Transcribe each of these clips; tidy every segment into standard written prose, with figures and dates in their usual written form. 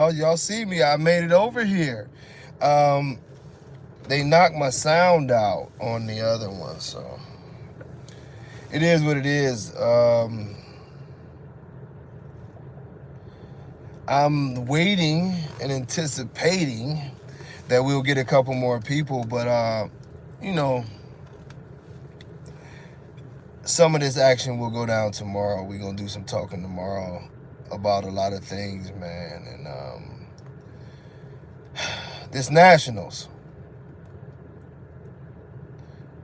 Y'all see me. I made it over here. Um, they knocked my sound out on the other one, so it is what it is. I'm waiting and anticipating that we'll get a couple more people, but you know, some of this action will go down tomorrow. We're gonna do some talking tomorrow about a lot of things, man. And this Nationals,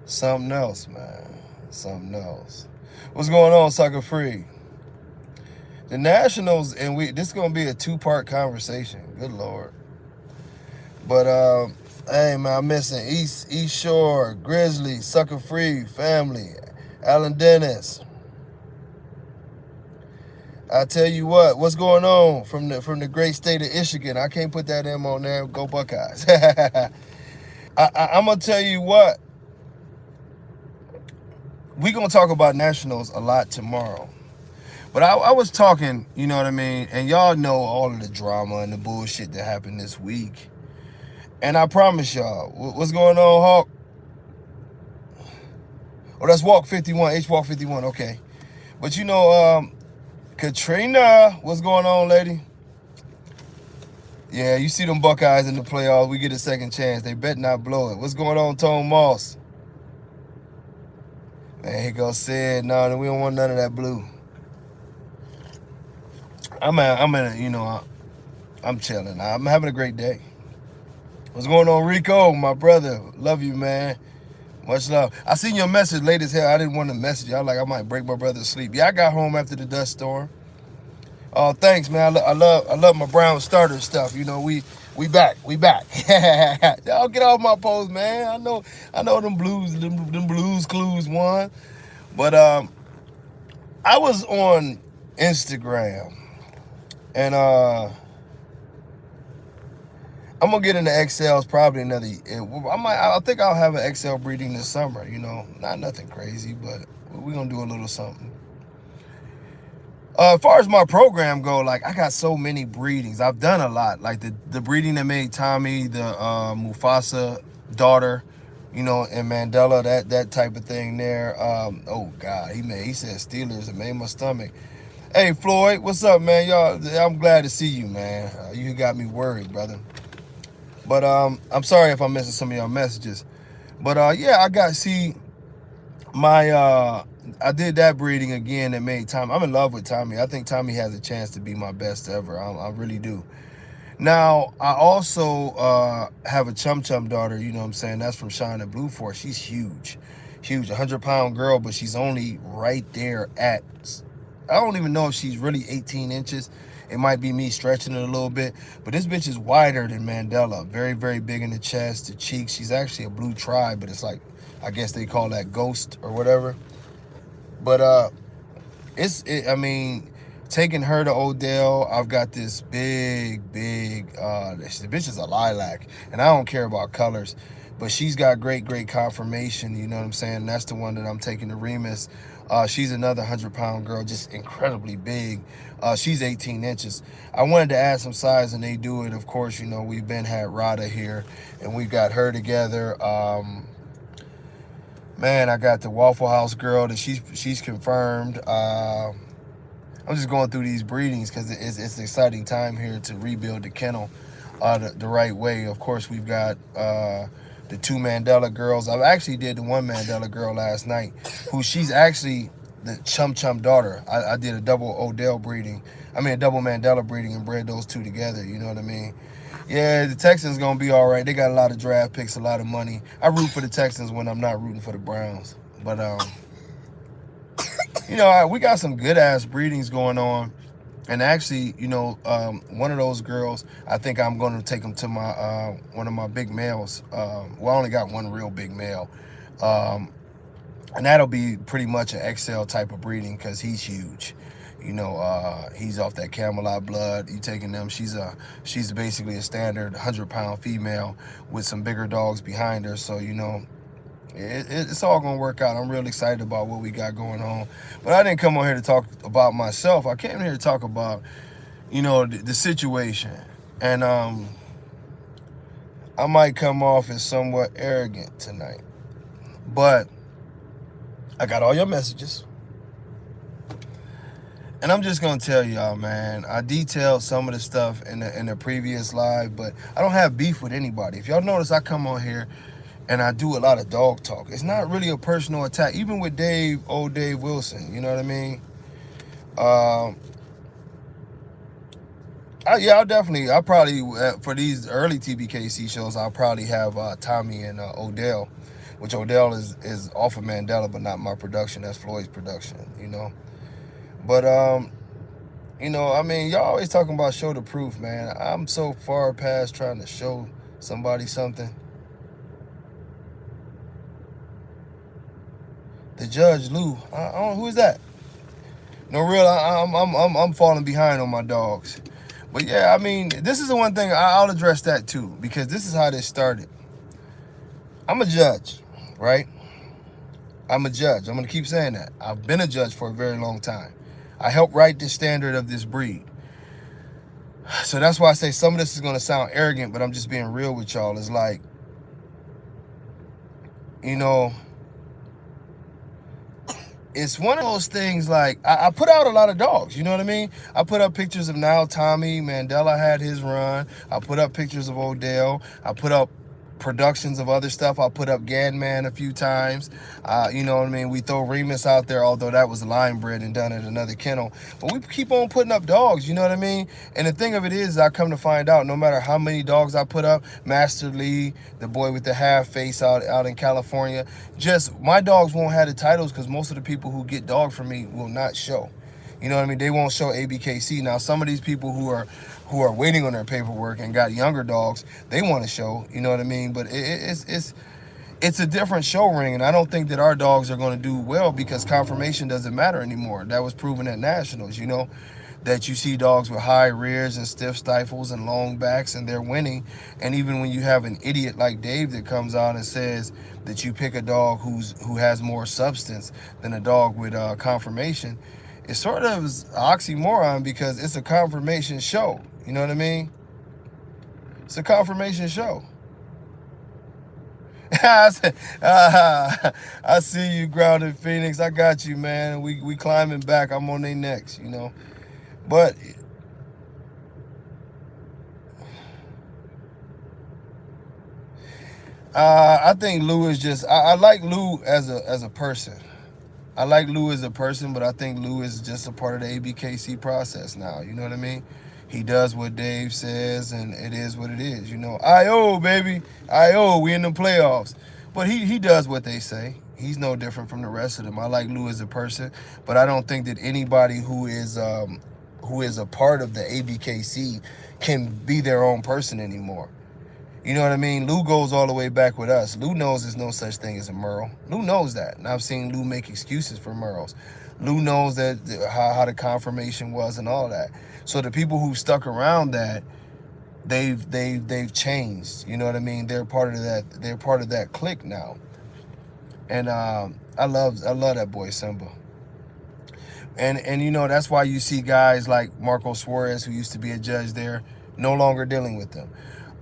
something else, man. Something else. What's going on, Sucker Free? The Nationals, and this is gonna be a two-part conversation. Good Lord. But hey man, I'm missing East Shore, Grizzly, Sucker Free, family, Alan Dennis. I tell you what's going on from the great state of Michigan. I can't put that M on there. Go Buckeyes. I'm gonna tell you what. We gonna talk about Nationals a lot tomorrow. But I was talking, you know what I mean, and y'all know all of the drama and the bullshit that happened this week. And I promise y'all, what's going on, Hawk? Oh, that's Walk 51, H Walk 51. Okay, but you know, Katrina, what's going on, lady? Yeah, you see them Buckeyes in the playoffs. We get a second chance. They bet not blow it. What's going on, Tone Moss? Man, he go said, no, we don't want none of that blue. I'm chilling. I'm having a great day. What's going on, Rico, my brother? Love you, man. Much love. I seen your message late as hell. I didn't want to message you. I was like, I might break my brother's sleep. Yeah, I got home after the dust storm. Oh, thanks, man. I love my brown starter stuff. You know, we back. Y'all get off my post, man. I know them blues clues won. But I was on Instagram and I'm gonna get into XLs probably another. I think I'll have an XL breeding this summer. You know, not nothing crazy, but we're gonna do a little something. As far as my program go, like I got so many breedings. I've done a lot. Like the breeding that made Tommy the Mufasa daughter, you know, and Mandela, that type of thing there. Oh God, he said Steelers. It made my stomach. Hey Floyd, what's up, man? Y'all, I'm glad to see you, man. You got me worried, brother. But I'm sorry if I'm missing some of y'all messages. But yeah, my I did that breeding again that made Tommy. I'm in love with Tommy. I think Tommy has a chance to be my best ever. I really do. Now, I also have a Chum Chum daughter, you know what I'm saying? That's from Shine and Blue Force. She's huge. Huge, 100-pound girl, but she's only right there at, I don't even know if she's really 18 inches. It might be me stretching it a little bit, but this bitch is wider than Mandela. Very, very big in the chest, the cheeks. She's actually a blue tribe, but it's like, I guess they call that ghost or whatever. But I mean, taking her to Odell, I've got this big, the bitch is a lilac, and I don't care about colors, but she's got great conformation, you know what I'm saying? That's the one that I'm taking to Remus. She's another 100-pound girl, just incredibly big. She's 18 inches. I wanted to add some size, and they do it. Of course, you know, we've been had Rada here, and we've got her together. Man, I got the Waffle House girl that she's confirmed. I'm just going through these breedings because it's an exciting time here to rebuild the kennel the right way. Of course, we've got the two Mandela girls. I actually did the one Mandela girl last night, who she's actually the Chum Chum daughter. I did a double Odell breeding. I mean, a double Mandela breeding and bred those two together. You know what I mean? Yeah, the Texans gonna be all right. They got a lot of draft picks, a lot of money. I root for the Texans when I'm not rooting for the Browns. But you know, we got some good ass breedings going on. And actually, you know, one of those girls, I think I'm going to take them to my one of my big males. Well, I only got one real big male, and that'll be pretty much an XL type of breeding because he's huge. You know, he's off that Camelot blood. You taking them? She's basically a standard 100-pound female with some bigger dogs behind her. So you know, it's all gonna work out. I'm real excited about what we got going on. But I didn't come on here to talk about myself. I came here to talk about, you know, the situation. And I might come off as somewhat arrogant tonight, but I got all your messages. And I'm just gonna tell y'all, man, I detailed some of the stuff in the previous live, but I don't have beef with anybody. If y'all notice, I come on here and I do a lot of dog talk. It's not really a personal attack, even with old Dave Wilson. You know what I mean? I'll probably, for these early TBKC shows, I'll probably have Tommy and Odell, which Odell is off of Mandela, but not my production. That's Floyd's production, you know. But, you know, I mean, y'all always talking about show the proof, man. I'm so far past trying to show somebody something. The Judge Lou, I don't know, who is that? No, real, I'm falling behind on my dogs. But yeah, I mean, this is the one thing I'll address that too, because this is how this started. I'm a judge, right? I'm a judge. I'm going to keep saying that. I've been a judge for a very long time. I helped write the standard of this breed. So that's why I say some of this is going to sound arrogant, but I'm just being real with y'all. It's like, you know, it's one of those things like, I put out a lot of dogs, you know what I mean? I put up pictures of now Tommy, Mandela had his run. I put up pictures of Odell. I put up productions of other stuff. I put up Ganman a few times. You know what I mean? We throw Remus out there, although that was line bred and done at another kennel. But we keep on putting up dogs, you know what I mean? And the thing of it is, I come to find out, no matter how many dogs I put up, Master Lee, the boy with the half face out in California, just my dogs won't have the titles because most of the people who get dogs from me will not show. You know what I mean? They won't show ABKC. Now, some of these people who are waiting on their paperwork and got younger dogs, they want to show. You know what I mean? But it's a different show ring, and I don't think that our dogs are going to do well because conformation doesn't matter anymore. That was proven at nationals. You know, that you see dogs with high rears and stiff stifles and long backs, and they're winning. And even when you have an idiot like Dave that comes out and says that you pick a dog who has more substance than a dog with conformation, it sort of is an oxymoron because it's a confirmation show. You know what I mean? It's a confirmation show. I see you, Grounded Phoenix. I got you, man. We climbing back. I'm on their necks, you know. But I think Lou is just. I like Lou as a person. I like Lou as a person, but I think Lou is just a part of the ABKC process now. You know what I mean? He does what Dave says, and it is what it is. You know, I.O., baby. I.O., we in the playoffs. But he does what they say. He's no different from the rest of them. I like Lou as a person, but I don't think that anybody who is a part of the ABKC can be their own person anymore. You know what I mean? Lou goes all the way back with us. Lou knows there's no such thing as a Merle. Lou knows that. And I've seen Lou make excuses for Merles. Lou knows that how the confirmation was and all that. So the people who stuck around that, they've changed. You know what I mean? They're part of that. They're part of that clique now. And I love that boy Simba. And you know, that's why you see guys like Marco Suarez, who used to be a judge there, no longer dealing with them.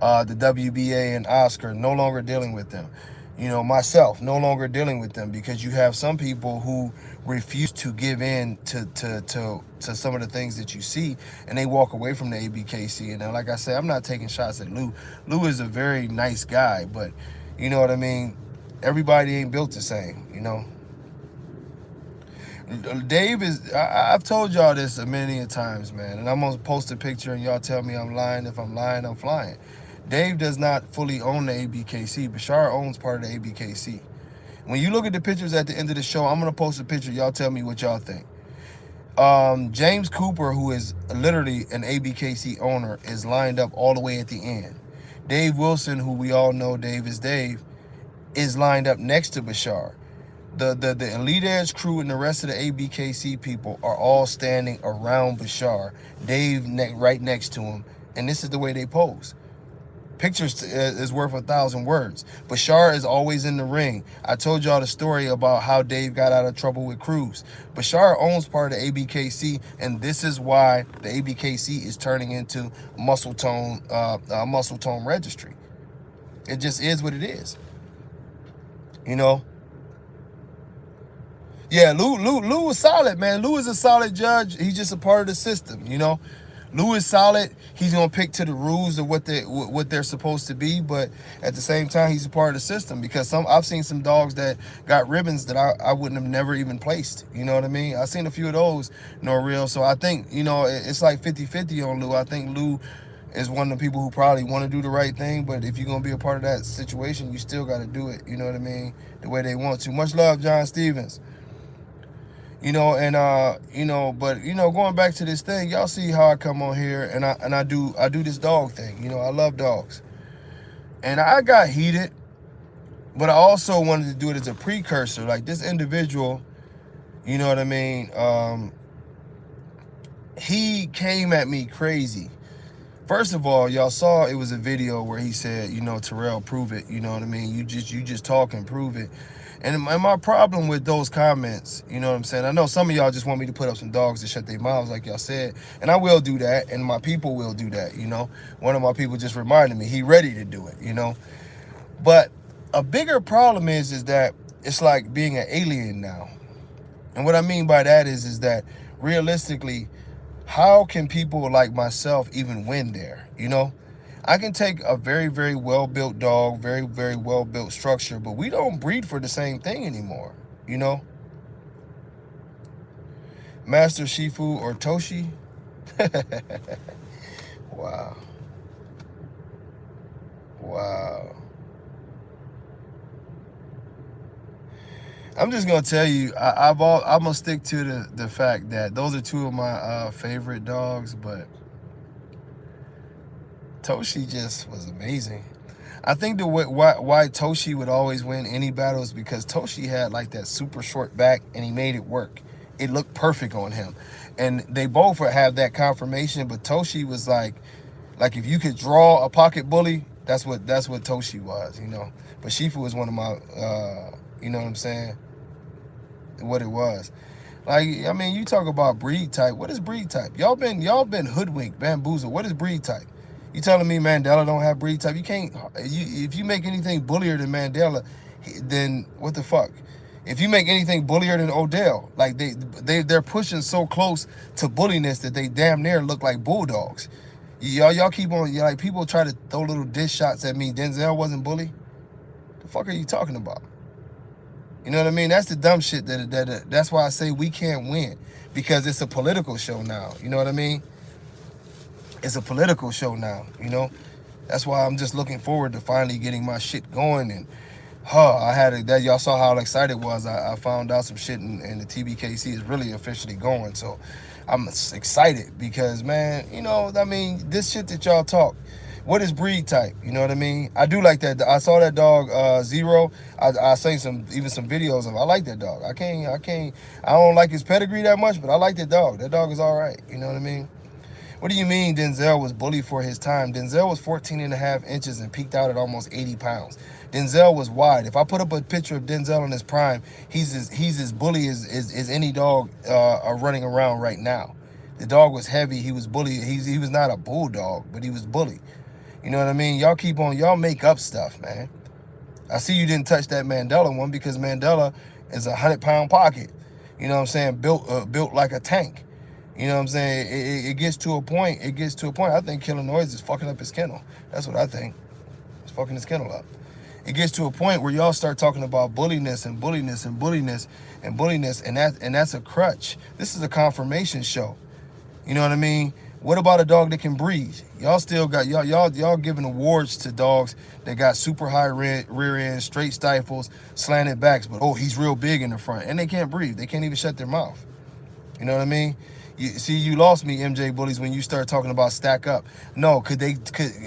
The WBA and Oscar, no longer dealing with them. You know, myself, no longer dealing with them, because you have some people who refuse to give in to some of the things that you see, and they walk away from the ABKC. And like I said, I'm not taking shots at Lou. Lou is a very nice guy, but you know what I mean? Everybody ain't built the same, you know? Dave is, I've told y'all this a many a times, man, and I'm gonna post a picture and y'all tell me I'm lying. If I'm lying, I'm flying. Dave does not fully own the ABKC. Bashar owns part of the ABKC. When you look at the pictures at the end of the show, I'm going to post a picture. Y'all tell me what y'all think. James Cooper, who is literally an ABKC owner, is lined up all the way at the end. Dave Wilson, who we all know Dave is Dave, is lined up next to Bashar. The Elite Edge crew and the rest of the ABKC people are all standing around Bashar. Dave right next to him. And this is the way they pose. Pictures is worth 1,000 words. Bashar is always in the ring. I told y'all the story about how Dave got out of trouble with Cruz. Bashar owns part of the ABKC, and this is why the ABKC is turning into muscle tone registry. It just is what it is. You know? Yeah, Lou was solid, man. Lou is a solid judge. He's just a part of the system, you know? Lou is solid. He's gonna pick to the rules of what they're supposed to be, but at the same time, he's a part of the system because I've seen some dogs that got ribbons that I wouldn't have never even placed. You know what I mean? I've seen a few of those, no real. So I think, you know, it's like 50-50 on Lou. I think Lou is one of the people who probably want to do the right thing, but if you're gonna be a part of that situation, you still got to do it. You know what I mean? The way they want to. Much love, John Stevens. You know, and you know, but you know, going back to this thing, y'all see how I come on here and I do this dog thing. You know, I love dogs, and I got heated, but I also wanted to do it as a precursor. Like this individual, you know what I mean? He came at me crazy. First of all, y'all saw it was a video where he said, you know, Terrell, prove it. You know what I mean? You just talk and prove it. And my problem with those comments, you know what I'm saying? I know some of y'all just want me to put up some dogs to shut their mouths, like y'all said. And I will do that, and my people will do that, you know? One of my people just reminded me, he ready to do it, you know? But a bigger problem is that it's like being an alien now. And what I mean by that is that realistically, how can people like myself even win there, you know? I can take a very, very well-built dog, very, very well-built structure, but we don't breed for the same thing anymore, you know? Master Shifu or Toshi? Wow. Wow. I'm just gonna tell you, I'm gonna stick to the fact that those are two of my favorite dogs, but Toshi just was amazing. I think the why Toshi would always win any battle is because Toshi had like that super short back and he made it work. It looked perfect on him. And they both have that confirmation, but Toshi was like if you could draw a pocket bully, that's what Toshi was, you know. But Shifu was one of my you know what I'm saying? What it was. Like, I mean, you talk about breed type. What is breed type? Y'all been hoodwinked, bamboozled. What is breed type? You telling me Mandela don't have breed type? You can't. If you make anything bullier than Mandela, then what the fuck? If you make anything bullier than Odell, like they're pushing so close to bulliness that they damn near look like bulldogs. Y'all keep on, like, people try to throw little dish shots at me. Denzel wasn't bully. The fuck are you talking about? You know what I mean? That's the dumb shit that's why I say we can't win, because it's a political show now. You know what I mean? It's a political show now, you know? That's why I'm just looking forward to finally getting my shit going. And I had that. Y'all saw how excited I was. I found out some shit, and the TBKC is really officially going. So I'm excited because, man, you know, I mean, this shit that y'all talk, what is breed type? You know what I mean? I do like that. I saw that dog, Zero. I seen some videos of. I like that dog. I don't like his pedigree that much, but I like that dog. That dog is all right. You know what I mean? What do you mean Denzel was bullied for his time? Denzel was 14.5 inches and peaked out at almost 80 pounds. Denzel was wide. If I put up a picture of Denzel in his prime, he's as bully as any dog running around right now. The dog was heavy. He was bully. He was not a bulldog, but he was bully. You know what I mean? Y'all make up stuff, man. I see you didn't touch that Mandela one because Mandela is a 100-pound pocket. You know what I'm saying? Built like a tank. You know what I'm saying? It gets to a point. I think Killer Noise is fucking up his kennel. That's what I think. It's fucking his kennel up. It gets to a point where y'all start talking about bulliness, and that's a crutch. This is a confirmation show. You know what I mean? What about a dog that can breathe? Y'all still got y'all giving awards to dogs that got super high rear end, straight stifles, slanted backs, but he's real big in the front, and they can't breathe. They can't even shut their mouth. You know what I mean? You lost me, MJ Bullies, when you start talking about stack up. No,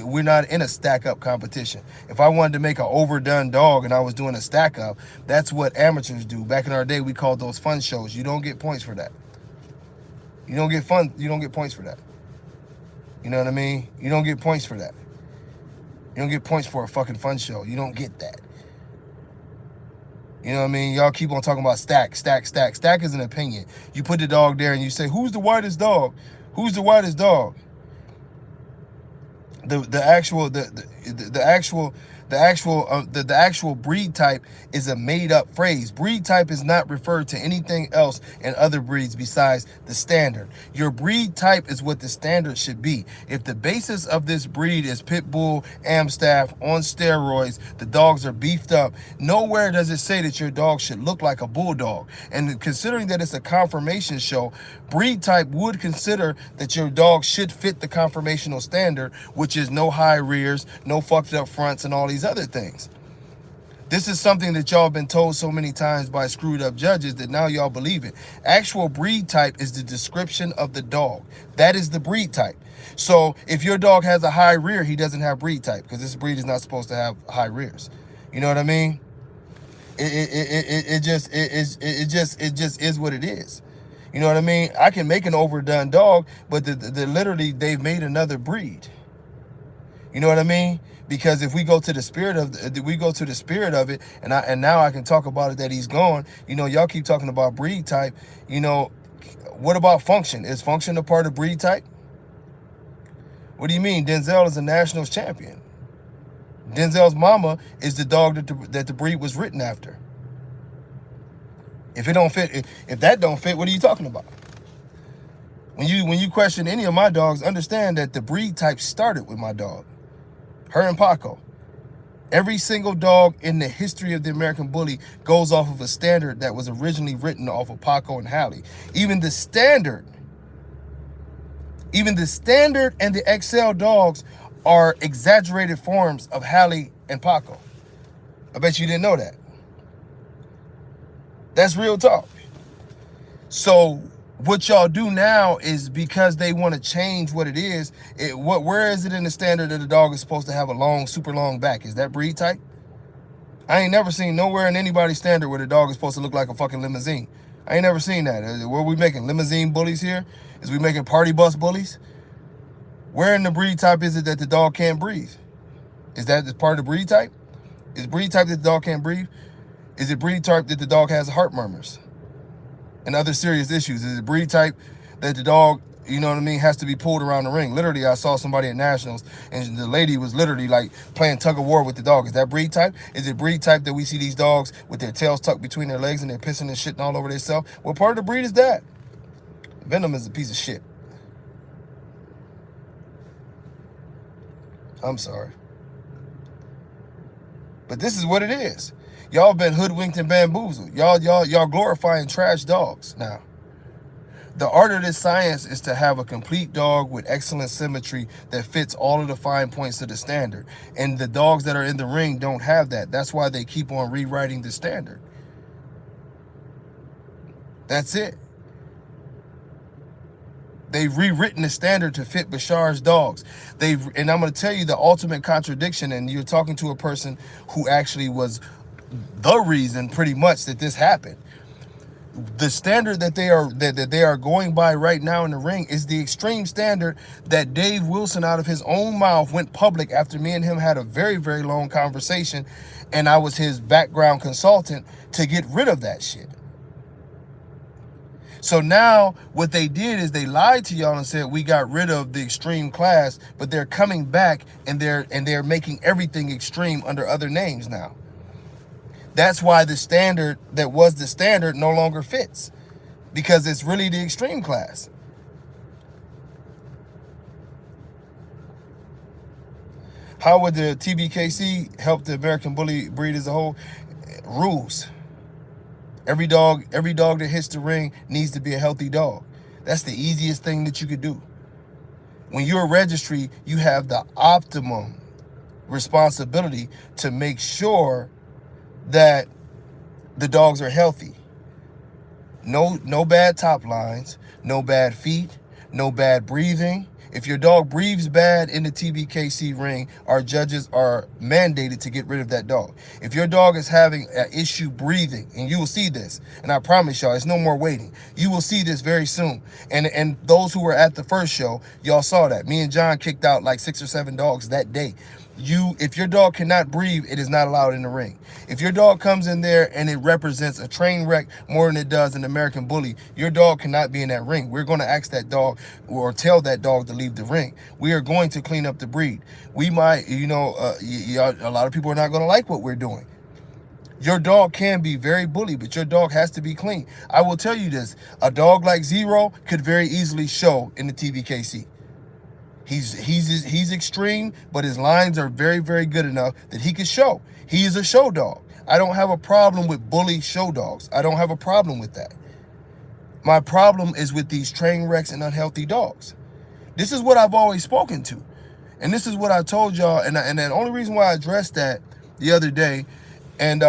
we're not in a stack up competition. If I wanted to make an overdone dog and I was doing a stack up, that's what amateurs do. Back in our day, we called those fun shows. You don't get points for that. You don't get points for that. You know what I mean? You don't get points for that. You don't get points for a fucking fun show. You don't get that. You know what I mean? Y'all keep on talking about stack. Stack is an opinion. You put the dog there and you say, who's the whitest dog? Who's the whitest dog? The actual breed type is a made up phrase. Breed type is not referred to anything else in other breeds besides the standard. Your breed type is what the standard should be. If the basis of this breed is pit bull, Amstaff on steroids, the dogs are beefed up, nowhere does it say that your dog should look like a bulldog. And considering that it's a conformation show, breed type would consider that your dog should fit the conformational standard, which is no high rears, no fucked up fronts, and all these other things. This is something that y'all been told so many times by screwed up judges that now y'all believe it. Actual breed type is the description of the dog. That is the breed type. So if your dog has a high rear, he doesn't have breed type, because this breed is not supposed to have high rears. You know what I mean? It just is what it is. You know what I mean? I can make an overdone dog, but literally they've made another breed. You know what I mean? Because if we go to the spirit of it, and now I can talk about it that he's gone. You know, y'all keep talking about breed type. You know, what about function? Is function a part of breed type? What do you mean? Denzel is a nationals champion. Denzel's mama is the dog that the breed was written after. If it don't fit, if that don't fit, what are you talking about? When you question any of my dogs, understand that the breed type started with my dog, her and Paco. Every single dog in the history of the American Bully goes off of a standard that was originally written off of Paco and Hallie. Even the standard and the XL dogs are exaggerated forms of Hallie and Paco. I bet you didn't know that. That's real talk. So what y'all do now is, because they want to change what it is, where is it in the standard that a dog is supposed to have a long, super long back? Is that breed type? I ain't never seen nowhere in anybody's standard where the dog is supposed to look like a fucking limousine. I ain't never seen that. What are we making, limousine bullies here? Is we making party bus bullies? Where in the breed type is it that the dog can't breathe? Is that part of the breed type? Is breed type that the dog can't breathe? Is it breed type that the dog has heart murmurs and other serious issues? Is it breed type that the dog, you know what I mean, has to be pulled around the ring? Literally, I saw somebody at Nationals, and the lady was literally like playing tug of war with the dog. Is that breed type? Is it breed type that we see these dogs with their tails tucked between their legs and they're pissing and shitting all over themselves? What part of the breed is that? Venom is a piece of shit. I'm sorry. But this is what it is. Y'all been hoodwinked and bamboozled. Y'all glorifying trash dogs now. The art of this science is to have a complete dog with excellent symmetry that fits all of the fine points of the standard. And the dogs that are in the ring don't have that. That's why they keep on rewriting the standard. That's it. They've rewritten the standard to fit Bashar's dogs. And I'm going to tell you the ultimate contradiction, and you're talking to a person who actually was the reason pretty much that this happened. The standard that they are going by right now in the ring is the extreme standard that Dave Wilson out of his own mouth went public after me and him had a very, very long conversation, and I was his background consultant to get rid of that shit. So now what they did is they lied to y'all and said we got rid of the extreme class, but they're coming back and they're making everything extreme under other names now. That's why the standard that was the standard no longer fits, because it's really the extreme class. How would the TBKC help the American Bully breed as a whole? Rules. Every dog that hits the ring needs to be a healthy dog. That's the easiest thing that you could do. When you're a registry, you have the optimum responsibility to make sure that the dogs are healthy. No bad top lines, no bad feet, no bad breathing, If your dog breathes bad in the TBKC ring, our judges are mandated to get rid of that dog. If your dog is having an issue breathing, and you will see this, and I promise y'all, it's no more waiting. You will see this very soon. And those who were at the first show, y'all saw that. Me and John kicked out like 6 or 7 dogs that day. If your dog cannot breathe, it is not allowed in the ring. If your dog comes in there and it represents a train wreck more than it does an American bully, your dog cannot be in that ring. We're going to ask that dog or tell that dog to leave the ring. We are going to clean up the breed. We might, a lot of people are not going to like what we're doing. Your dog can be very bully, but your dog has to be clean. I will tell you this, a dog like Zero could very easily show in the TBKC. He's extreme, but his lines are very, very good enough that he can show. He is a show dog. I don't have a problem with bully show dogs. I don't have a problem with that. My problem is with these train wrecks and unhealthy dogs. This is what I've always spoken to. And this is what I told y'all. And the only reason why I addressed that the other day, and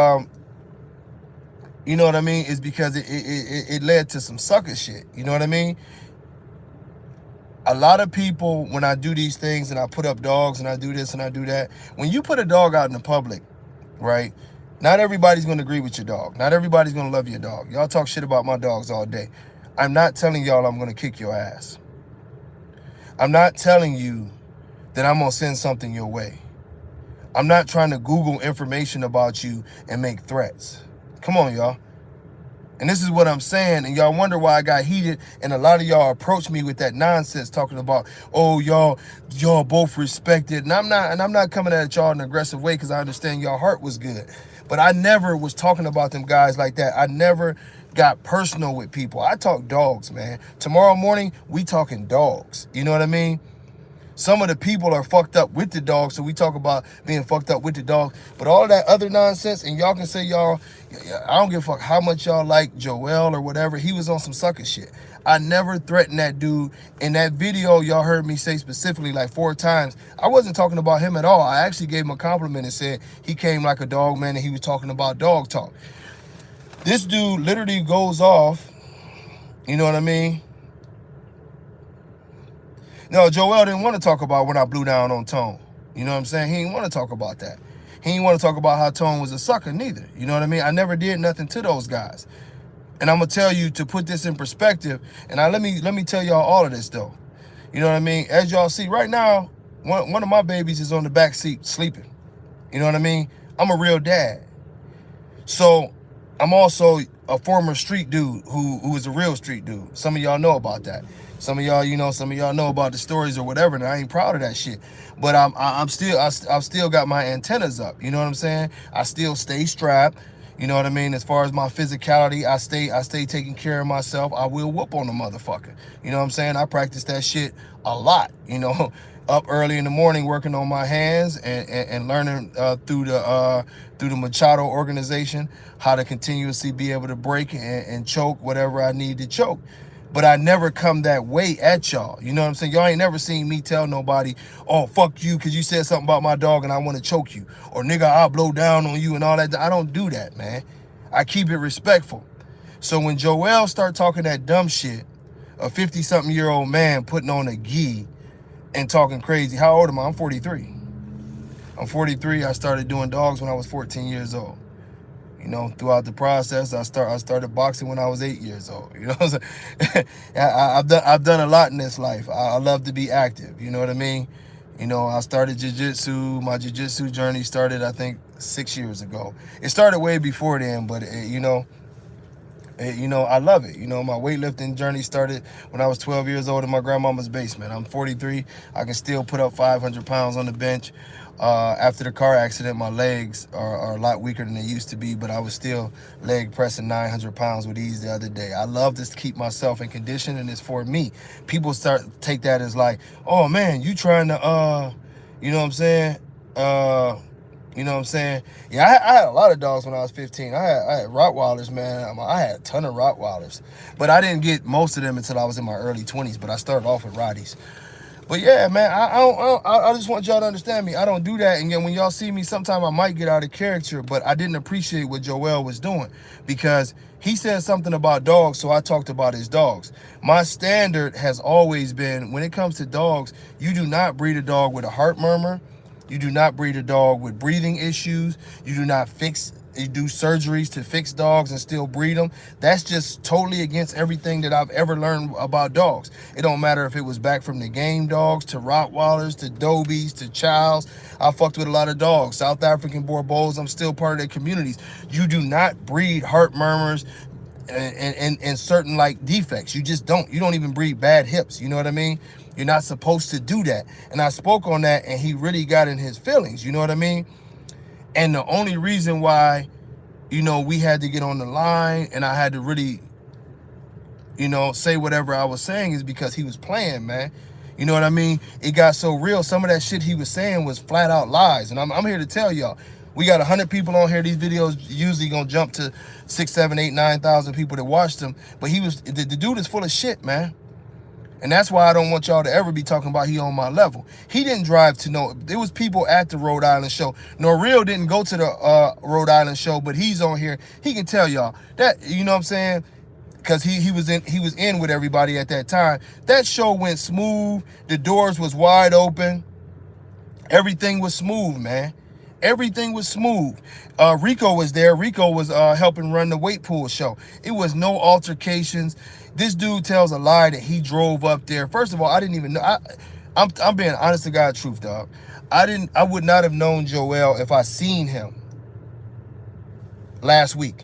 you know what I mean, is because it led to some sucker shit. You know what I mean? A lot of people, when I do these things and I put up dogs and I do this and I do that, when you put a dog out in the public, right, not everybody's going to agree with your dog. Not everybody's going to love your dog. Y'all talk shit about my dogs all day. I'm not telling y'all I'm going to kick your ass. I'm not telling you that I'm going to send something your way. I'm not trying to Google information about you and make threats. Come on, y'all. And this is what I'm saying, and y'all wonder why I got heated, and a lot of y'all approach me with that nonsense talking about, oh, y'all both respected. And I'm not coming at y'all in an aggressive way because I understand y'all heart was good. But I never was talking about them guys like that. I never got personal with people. I talk dogs, man. Tomorrow morning, we talking dogs. You know what I mean? Some of the people are fucked up with the dog, so we talk about being fucked up with the dog. But all that other nonsense, and y'all can say y'all, I don't give a fuck how much y'all like Joel or whatever. He was on some sucker shit. I never threatened that dude. In that video, y'all heard me say specifically like 4 times, I wasn't talking about him at all. I actually gave him a compliment and said he came like a dog, man, and he was talking about dog talk. This dude literally goes off, you know what I mean? No, Joel didn't want to talk about when I blew down on Tone. You know what I'm saying? He didn't want to talk about that. He didn't want to talk about how Tone was a sucker neither. You know what I mean? I never did nothing to those guys. And I'm going to tell you to put this in perspective. And let me tell y'all all of this, though. You know what I mean? As y'all see right now, one of my babies is on the back seat sleeping. You know what I mean? I'm a real dad. So I'm also a former street dude who is a real street dude. Some of y'all know about that. Some of y'all, know about the stories or whatever, and I ain't proud of that shit. But I've still got my antennas up. You know what I'm saying? I still stay strapped. You know what I mean? As far as my physicality, I stay taking care of myself. I will whoop on the motherfucker. You know what I'm saying? I practice that shit a lot. You know, up early in the morning working on my hands and learning through the Machado organization how to continuously be able to break and choke whatever I need to choke. But I never come that way at y'all. You know what I'm saying? Y'all ain't never seen me tell nobody, oh, fuck you because you said something about my dog and I want to choke you. Or, nigga, I'll blow down on you and all that. I don't do that, man. I keep it respectful. So when Joel start talking that dumb shit, a 50-something-year-old man putting on a gi and talking crazy. How old am I? I'm 43. I'm 43. I started doing dogs when I was 14 years old. You know, throughout the process, I started boxing when I was 8 years old. You know what I'm saying? I've done a lot in this life. I love to be active. You know what I mean? You know, I started jiu-jitsu. My jiu-jitsu journey started, I think, 6 years ago. It started way before then, but, I love it. You know, my weightlifting journey started when I was 12 years old in my grandmama's basement. I'm 43. I can still put up 500 pounds on the bench. After the car accident, my legs are a lot weaker than they used to be, but I was still leg pressing 900 pounds with ease the other day. I love this to keep myself in condition, and it's for me. People take that as like, oh man, you trying to, you know what I'm saying? You know what I'm saying? Yeah, I had a lot of dogs when I was 15. I had Rottweilers, man. I had a ton of Rottweilers, but I didn't get most of them until I was in my early 20s, but I started off with Rotties. But yeah, man, I just want y'all to understand me. I don't do that. And then when y'all see me, sometimes I might get out of character, but I didn't appreciate what Joel was doing because He said something about dogs, so I talked about his dogs. My standard has always been, when it comes to dogs, you do not breed a dog with a heart murmur. You do not breed a dog with breathing issues. You do not do surgeries to fix dogs and still breed them. That's just totally against everything that I've ever learned about dogs. It don't matter if it was back from the game dogs to Rottweilers to Dobies to Chows. I fucked with a lot of dogs. South African Borbos, I'm still part of their communities. You do not breed heart murmurs and certain like defects. You just don't. You don't even breed bad hips. You know what I mean? You're not supposed to do that. And I spoke on that, and he really got in his feelings. You know what I mean? And the only reason why, you know, we had to get on the line and I had to really, you know, say whatever I was saying is because he was playing, man. You know what I mean? It got so real. Some of that shit he was saying was flat out lies. And I'm here to tell y'all, we got 100 people on here. These videos usually gonna jump to 6, 7, 8, 9,000 people that watched them. But the dude is full of shit, man. And that's why I don't want y'all to ever be talking about he on my level. He didn't drive to no, there was people at the Rhode Island show. Norreal didn't go to the Rhode Island show, but he's on here. He can tell y'all that, you know what I'm saying? Because he was in with everybody at that time. That show went smooth. The doors was wide open. Everything was smooth, man. Everything was smooth. Rico was there. Rico was helping run the weight pool show. It was no altercations. This dude tells a lie that he drove up there. First of all, I didn't even know. I'm being honest to God truth, dog. I would not have known Joel if I seen him last week.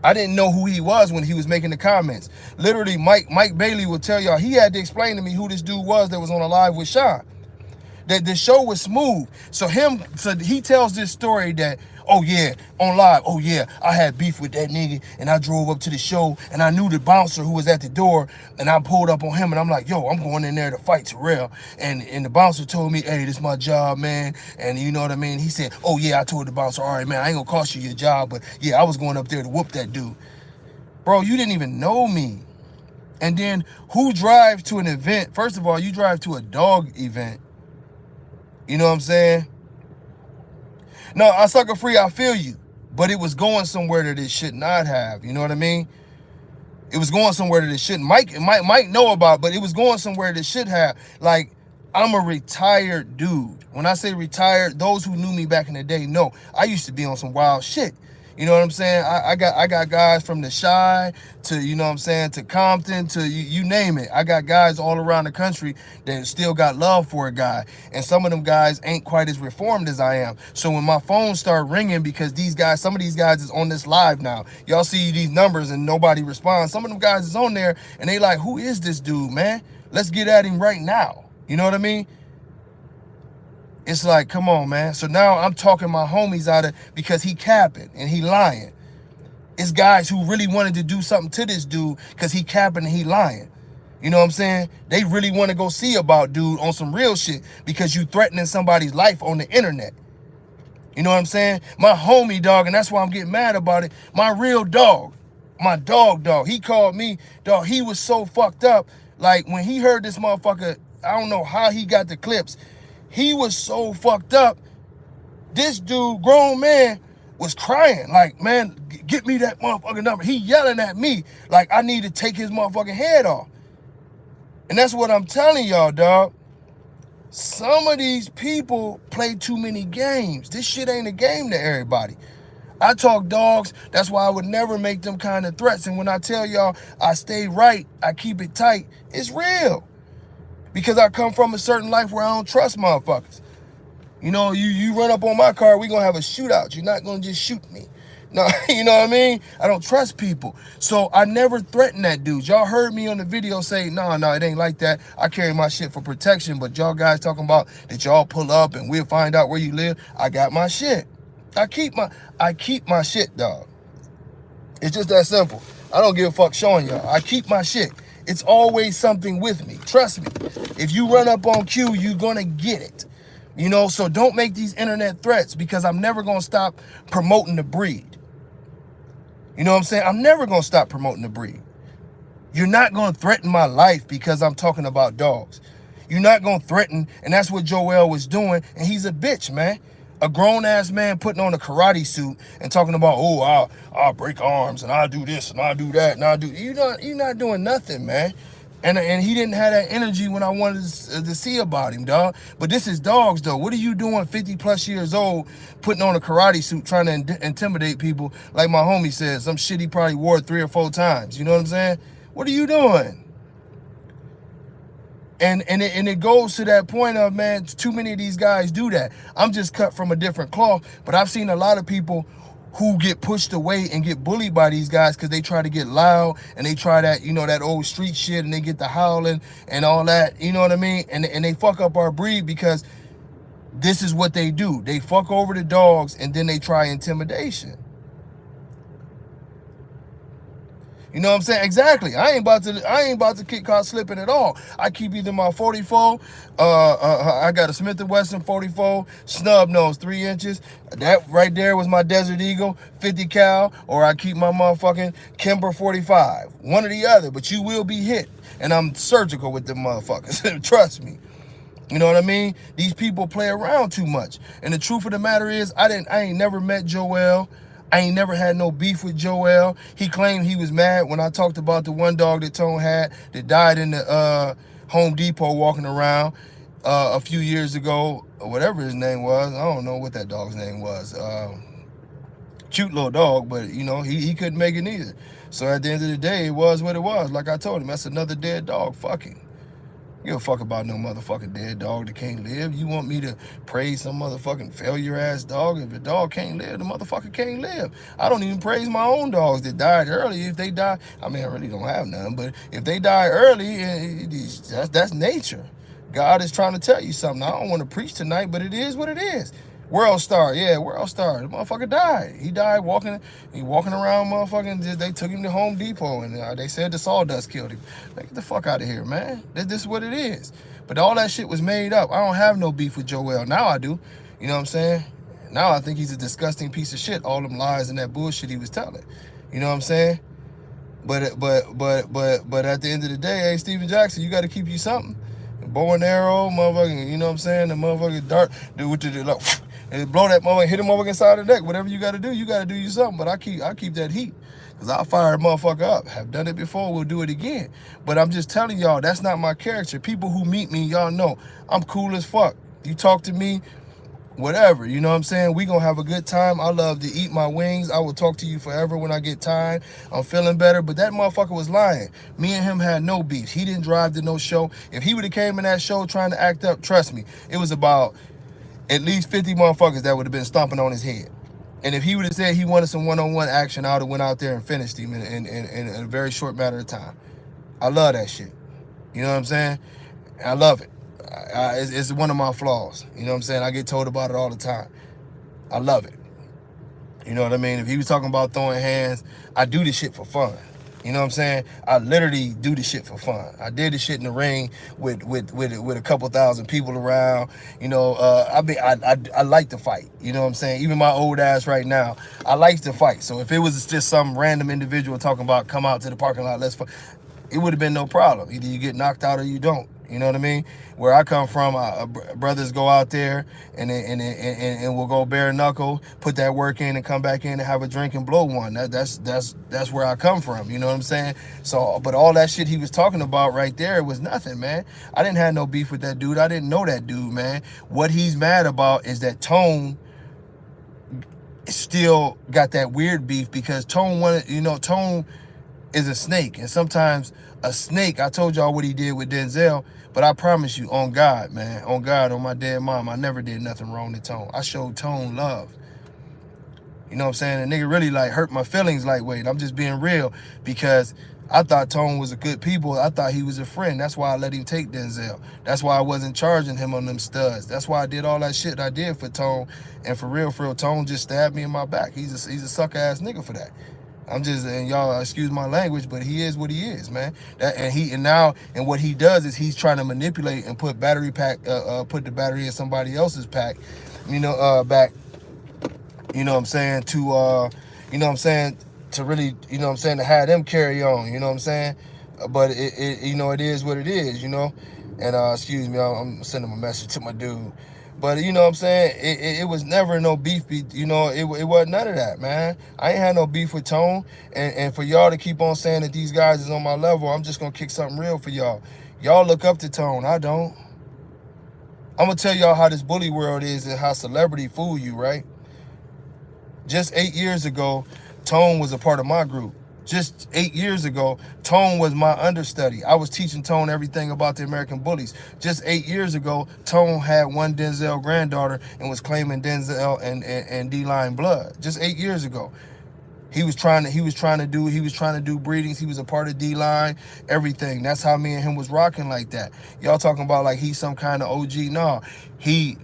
I didn't know who he was when he was making the comments. Literally, Mike Bailey will tell y'all, he had to explain to me who this dude was that was on a live with Sean. That the show was smooth. So he tells this story that, oh yeah, on live, oh yeah, I had beef with that nigga and I drove up to the show and I knew the bouncer who was at the door and I pulled up on him and I'm like, yo, I'm going in there to fight Terrell. And the bouncer told me, hey, this is my job, man. And you know what I mean? He said, oh yeah, I told the bouncer, all right, man, I ain't gonna cost you your job, but yeah, I was going up there to whoop that dude. Bro, you didn't even know me. And then who drives to an event? First of all, you drive to a dog event. You know what I'm saying? No, I sucker free, I feel you. But it was going somewhere that it should not have. You know what I mean? It was going somewhere that it shouldn't. Mike know about, but it was going somewhere that it should have. Like, I'm a retired dude. When I say retired, those who knew me back in the day know I used to be on some wild shit. You know what I'm saying? I got guys from the Chi to, you know what I'm saying, to Compton, to you name it. I got guys all around the country that still got love for a guy. And some of them guys ain't quite as reformed as I am. So when my phone start ringing, because some of these guys is on this live now. Y'all see these numbers and nobody responds. Some of them guys is on there and they like, who is this dude, man? Let's get at him right now. You know what I mean? It's like, come on, man. So now I'm talking my homies out of, because he capping and he lying. It's guys who really wanted to do something to this dude because he capping and he lying. You know what I'm saying? They really want to go see about dude on some real shit because you threatening somebody's life on the internet. You know what I'm saying? My homie, dog, and that's why I'm getting mad about it. My real dog, my dog, he called me, dog. He was so fucked up. Like, when he heard this motherfucker, I don't know how he got the clips. He was so fucked up. This dude, grown man, was crying. Like, man, get me that motherfucking number. He yelling at me like I need to take his motherfucking head off. And that's what I'm telling y'all, dog. Some of these people play too many games. This shit ain't a game to everybody. I talk dogs. That's why I would never make them kind of threats. And when I tell y'all I stay right, I keep it tight, it's real. Because I come from a certain life where I don't trust motherfuckers. You know, you run up on my car, we gonna have a shootout. You're not gonna just shoot me. No, you know what I mean? I don't trust people. So I never threatened that dude. Y'all heard me on the video say, no, it ain't like that. I carry my shit for protection, but y'all guys talking about that y'all pull up and we'll find out where you live. I got my shit. I keep my shit, dog. It's just that simple. I don't give a fuck showing y'all. I keep my shit. It's always something with me. Trust me. If you run up on Q, you're going to get it. You know, so don't make these internet threats because I'm never going to stop promoting the breed. You know what I'm saying? I'm never going to stop promoting the breed. You're not going to threaten my life because I'm talking about dogs. You're not going to threaten, and that's what Joel was doing, and he's a bitch, man. A grown-ass man putting on a karate suit and talking about, oh, I'll break arms and I'll do this and I'll do that and I'll do... You're not doing nothing, man. And he didn't have that energy when I wanted to see about him, dog. But this is dogs, though. What are you doing 50 plus years old, putting on a karate suit, trying to intimidate people? Like my homie said, some shit he probably wore 3 or 4 times. You know what I'm saying? What are you doing? And it goes to that point of, man, too many of these guys do that. I'm just cut from a different cloth, but I've seen a lot of people who get pushed away and get bullied by these guys because they try to get loud and they try that, you know, that old street shit, and they get the howling and all that, you know what I mean? And they fuck up our breed because this is what they do. They fuck over the dogs and then they try intimidation. You know what I'm saying? Exactly. I ain't about to get caught slipping at all. I keep either my 44, I got a Smith & Wesson 44, snub nose 3 inches. That right there was my Desert Eagle 50 cal, or I keep my motherfucking Kimber 45. One or the other, but you will be hit. And I'm surgical with them motherfuckers. Trust me. You know what I mean? These people play around too much. And the truth of the matter is, I ain't never met Joel. I ain't never had no beef with Joel. He claimed he was mad when I talked about the one dog that Tone had that died in the Home Depot walking around a few years ago, or whatever his name was. I don't know what that dog's name was. Cute little dog, but you know, he couldn't make it either. So at the end of the day, it was what it was. Like I told him, that's another dead dog. Fucking. You don't fuck about no motherfucking dead dog that can't live. You want me to praise some motherfucking failure ass dog? If a dog can't live, the motherfucker can't live. I don't even praise my own dogs that died early. If they die, I mean, I really don't have none, but if they die early, that's nature. God is trying to tell you something. I don't want to preach tonight, but it is what it is. World Star, yeah, World Star. The motherfucker died. He died walking around, motherfucking. They took him to Home Depot, and they said the sawdust killed him. Get the fuck out of here, man. This is what it is. But all that shit was made up. I don't have no beef with Joel. Now I do. You know what I'm saying? Now I think he's a disgusting piece of shit. All them lies and that bullshit he was telling. You know what I'm saying? But at the end of the day, hey, Steven Jackson, you got to keep you something. Bow and arrow, motherfucking. You know what I'm saying? The motherfucking dart, do what you do, like. And blow that motherfucker, hit him over inside the neck. Whatever you gotta do you something. But I keep that heat. Cause I'll fire a motherfucker up. Have done it before, we'll do it again. But I'm just telling y'all, that's not my character. People who meet me, y'all know I'm cool as fuck. You talk to me, whatever, you know what I'm saying? We gonna have a good time. I love to eat my wings. I will talk to you forever when I get time. I'm feeling better. But that motherfucker was lying. Me and him had no beef. He didn't drive to no show. If he would have came in that show trying to act up, trust me, it was about at least 50 motherfuckers that would have been stomping on his head. And if he would have said he wanted some one-on-one action, I would have went out there and finished him in a very short matter of time. I love that shit. You know what I'm saying? I love it. It's one of my flaws. You know what I'm saying? I get told about it all the time. I love it. You know what I mean? If he was talking about throwing hands, I do this shit for fun. You know what I'm saying? I literally do this shit for fun. I did this shit in the ring with a couple thousand people around. You know, I like to fight. You know what I'm saying? Even my old ass right now, I like to fight. So if it was just some random individual talking about come out to the parking lot, let's fight, it would have been no problem. Either you get knocked out or you don't. You know what I mean? Where I come from, brothers go out there and we'll go bare knuckle, put that work in, and come back in and have a drink and blow one. That's where I come from. You know what I'm saying? So, but all that shit he was talking about right there was nothing, man. I didn't have no beef with that dude. I didn't know that dude, man. What he's mad about is that Tone still got that weird beef because Tone wanted, you know, Tone is a snake, and sometimes a snake, I told y'all what he did with Denzel, but I promise you, on God, man, on God, on my dead mom, I never did nothing wrong to Tone. I showed Tone love. You know what I'm saying? The nigga really like hurt my feelings lightweight. I'm just being real because I thought Tone was a good people. I thought he was a friend. That's why I let him take Denzel. That's why I wasn't charging him on them studs. That's why I did all that shit I did for Tone. And for real, Tone just stabbed me in my back. He's a suck ass nigga for that. I'm just, and y'all excuse my language, but he is what he is, man. And what he does is he's trying to manipulate and put battery pack, put the battery in somebody else's pack, you know, back, you know what I'm saying, to, you know what I'm saying, to really, you know what I'm saying, to have them carry on, you know what I'm saying? But it you know, it is what it is, you know? And excuse me, I'm sending a message to my dude. But you know what I'm saying? It was never no beef. You know, it wasn't none of that, man. I ain't had no beef with Tone. And for y'all to keep on saying that these guys is on my level, I'm just gonna kick something real for y'all. Y'all look up to Tone. I don't. I'm gonna tell y'all how this bully world is and how celebrity fool you, right? Just 8 years ago, Tone was a part of my group. Just 8 years ago, Tone was my understudy. I was teaching Tone everything about the American Bullies. Just 8 years ago, Tone had one Denzel granddaughter and was claiming Denzel and D-Line blood. Just 8 years ago. He was trying to do breedings. He was a part of D-Line, everything. That's how me and him was rocking like that. Y'all talking about like he's some kind of OG. No, he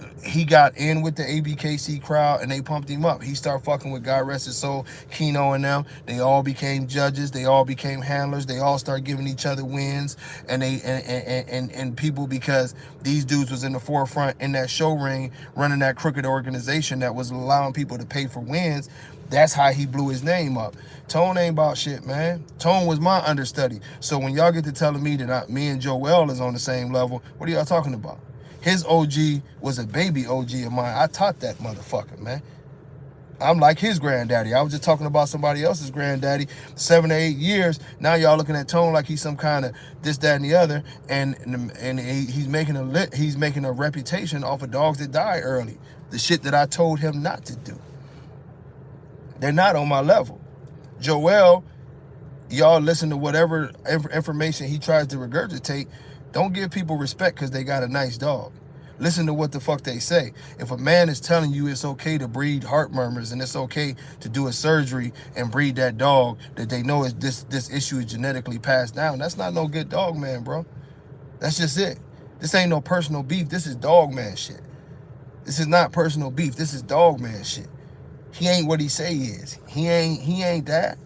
got in with the ABKC crowd and they pumped him up. He started fucking with God rest his soul, Keno and them. They all became judges. They all became handlers. They all started giving each other wins and people, because these dudes was in the forefront in that show ring running that crooked organization that was allowing people to pay for wins. That's how he blew his name up. Tone ain't about shit, man. Tone was my understudy. So when y'all get to telling me that me and Joel is on the same level, what are y'all talking about? His OG was a baby OG of mine. I taught that motherfucker, man. I'm like his granddaddy. I was just talking about somebody else's granddaddy 7 or 8 years. Now y'all looking at Tone like he's some kind of this, that, and the other, and he's making a reputation off of dogs that die early. The shit that I told him not to do. They're not on my level. Joel, y'all listen to whatever information he tries to regurgitate. Don't give people respect because they got a nice dog. Listen to what the fuck they say. If a man is telling you it's okay to breed heart murmurs and it's okay to do a surgery and breed that dog that they know is this issue is genetically passed down, that's not no good dog man, bro. That's just it. This ain't no personal beef. This is dog man shit. This is not personal beef. This is dog man shit. He ain't what he say he is. He ain't that.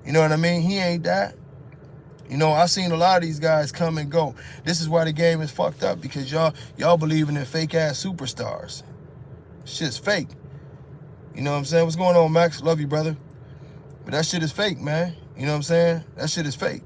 You know what I mean? He ain't that. You know, I've seen a lot of these guys come and go. This is why the game is fucked up, because y'all believing in fake ass superstars. Shit's fake. You know what I'm saying? What's going on, Max? Love you, brother. But that shit is fake, man. You know what I'm saying? That shit is fake.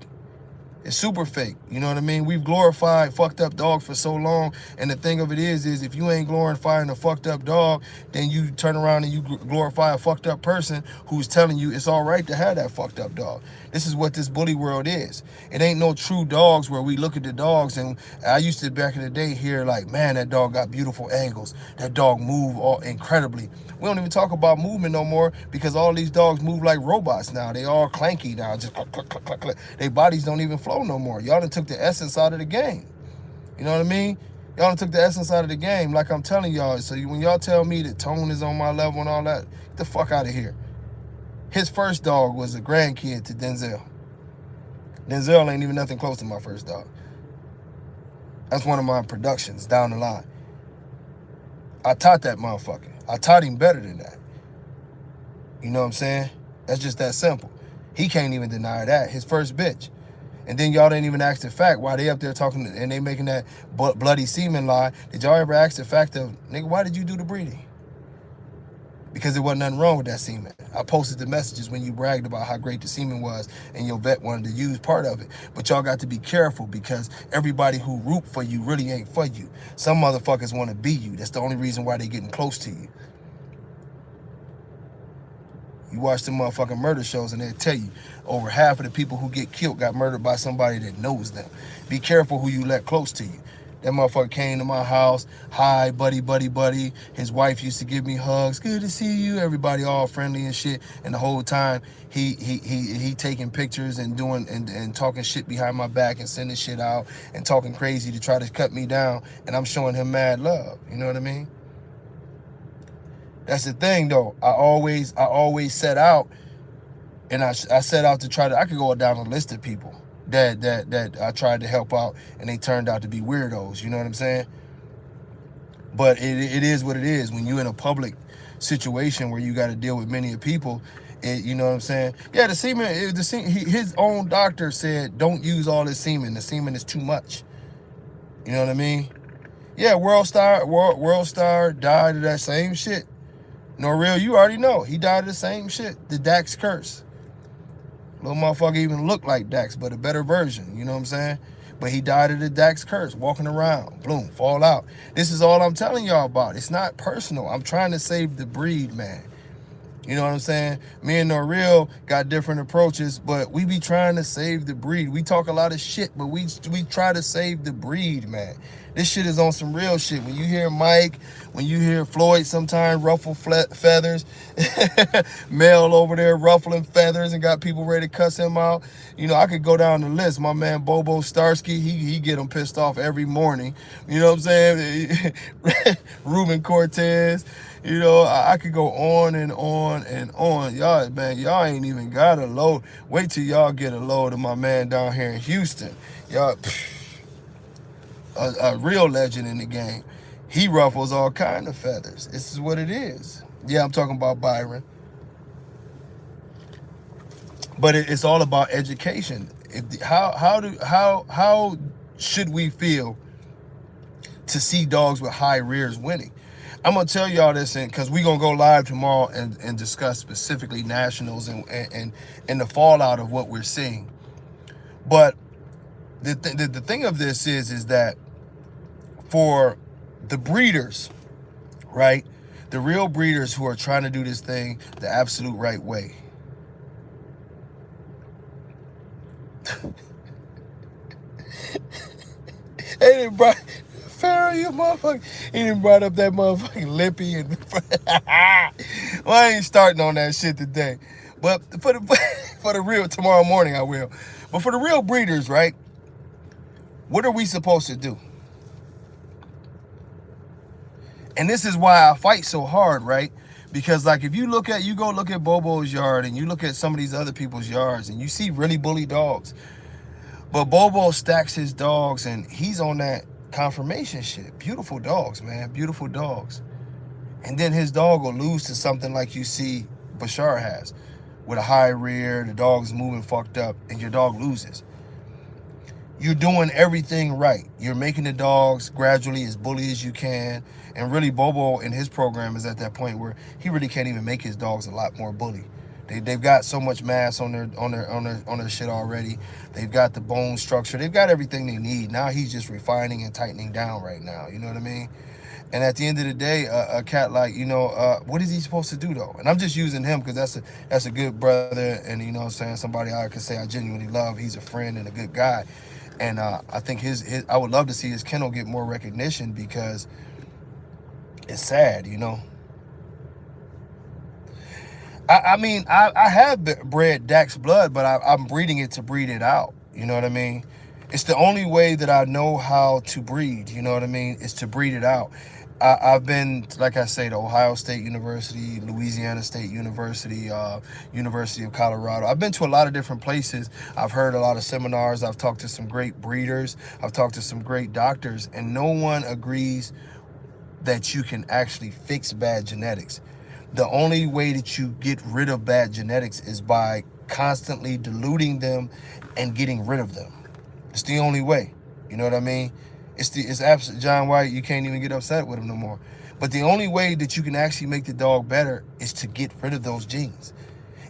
It's super fake. You know what I mean? We've glorified fucked up dog for so long. And the thing of it is if you ain't glorifying a fucked up dog, then you turn around and you glorify a fucked up person who's telling you it's all right to have that fucked up dog. This is what this bully world is. It ain't no true dogs where we look at the dogs, and I used to back in the day hear like, man, that dog got beautiful angles. That dog move all incredibly. We don't even talk about movement no more because all these dogs move like robots now. They all clanky now, just click, click, click, click, click. Their bodies don't even flow no more. Y'all done took the essence out of the game. You know what I mean? Y'all done took the essence out of the game, like I'm telling y'all. So when y'all tell me that Tone is on my level and all that, get the fuck out of here. His first dog was a grandkid to Denzel. Denzel ain't even nothing close to my first dog. That's one of my productions down the line. I taught that motherfucker. I taught him better than that. You know what I'm saying? That's just that simple. He can't even deny that. His first bitch. And then y'all didn't even ask the fact why they up there talking and they making that bloody semen lie. Did y'all ever ask the fact of, nigga, why did you do the breeding? Because there wasn't nothing wrong with that semen. I posted the messages when you bragged about how great the semen was and your vet wanted to use part of it. But y'all got to be careful because everybody who root for you really ain't for you. Some motherfuckers want to be you. That's the only reason why they getting close to you. You watch the motherfucking murder shows and they'll tell you over half of the people who get killed got murdered by somebody that knows them. Be careful who you let close to you. That motherfucker came to my house. Hi, buddy, buddy, buddy. His wife used to give me hugs. Good to see you. Everybody all friendly and shit. And the whole time he taking pictures and doing and talking shit behind my back and sending shit out and talking crazy to try to cut me down. And I'm showing him mad love. You know what I mean? That's the thing though. I always set out, and I set out to try to. I could go down a list of people that I tried to help out, and they turned out to be weirdos. You know what I'm saying? But it is what it is. When you're in a public situation where you got to deal with many people, you know what I'm saying? Yeah, the semen. His own doctor said don't use all this semen. The semen is too much. You know what I mean? Yeah, World Star died of that same shit. Norreal, you already know. He died of the same shit. The Dax curse. Little motherfucker even looked like Dax, but a better version. You know what I'm saying? But he died of the Dax curse, walking around, boom, fall out. This is all I'm telling y'all about. It's not personal. I'm trying to save the breed, man. You know what I'm saying? Me and Norreal got different approaches, but we be trying to save the breed. We talk a lot of shit, but we try to save the breed, man. This shit is on some real shit. When you hear Mike, when you hear Floyd sometimes ruffle feathers, Mel over there ruffling feathers and got people ready to cuss him out. You know, I could go down the list. My man Bobo Starsky, he get him pissed off every morning. You know what I'm saying? Ruben Cortez. You know, I could go on and on and on. Y'all, man, y'all ain't even got a load. Wait till y'all get a load of my man down here in Houston. Y'all, a real legend in the game. He ruffles all kind of feathers. This is what it is. Yeah, I'm talking about Byron. But it's all about education. How should we feel to see dogs with high rears winning? I'm gonna tell y'all this, because we're gonna go live tomorrow and discuss specifically nationals and the fallout of what we're seeing. But the thing of this is that for the breeders, right, the real breeders who are trying to do this thing the absolute right way, they didn't brought Pharaoh, you motherfucker. He didn't brought up that motherfucking Lippy and well, I ain't starting on that shit today. But for the real, tomorrow morning I will. But for the real breeders, right? What are we supposed to do? And this is why I fight so hard, right? Because like if you go look at Bobo's yard and you look at some of these other people's yards and you see really bully dogs. But Bobo stacks his dogs and he's on that confirmation shit. Beautiful dogs, man. Beautiful dogs. And then his dog will lose to something like you see Bashar has, with a high rear, the dog's moving fucked up, and your dog loses. You're doing everything right. You're making the dogs gradually as bully as you can. And really, Bobo in his program is at that point where he really can't even make his dogs a lot more bully. They've got so much mass on their shit already. They've got the bone structure. They've got everything they need. Now he's just refining and tightening down right now. You know what I mean? And at the end of the day, a cat like, you know, what is he supposed to do though? And I'm just using him because that's a good brother, and you know what I'm saying, somebody I could say I genuinely love. He's a friend and a good guy. And I think his I would love to see his kennel get more recognition, because it's sad, you know. I mean, I have bred Dax blood, but I'm breeding it to breed it out. You know what I mean? It's the only way that I know how to breed, you know what I mean, is to breed it out. I've been, like I say, to Ohio State University, Louisiana State University, University of Colorado. I've been to a lot of different places. I've heard a lot of seminars. I've talked to some great breeders. I've talked to some great doctors, and no one agrees that you can actually fix bad genetics. The only way that you get rid of bad genetics is by constantly diluting them and getting rid of them. It's the only way. You know what I mean? It's absolute John White. You can't even get upset with him no more. But the only way that you can actually make the dog better is to get rid of those genes.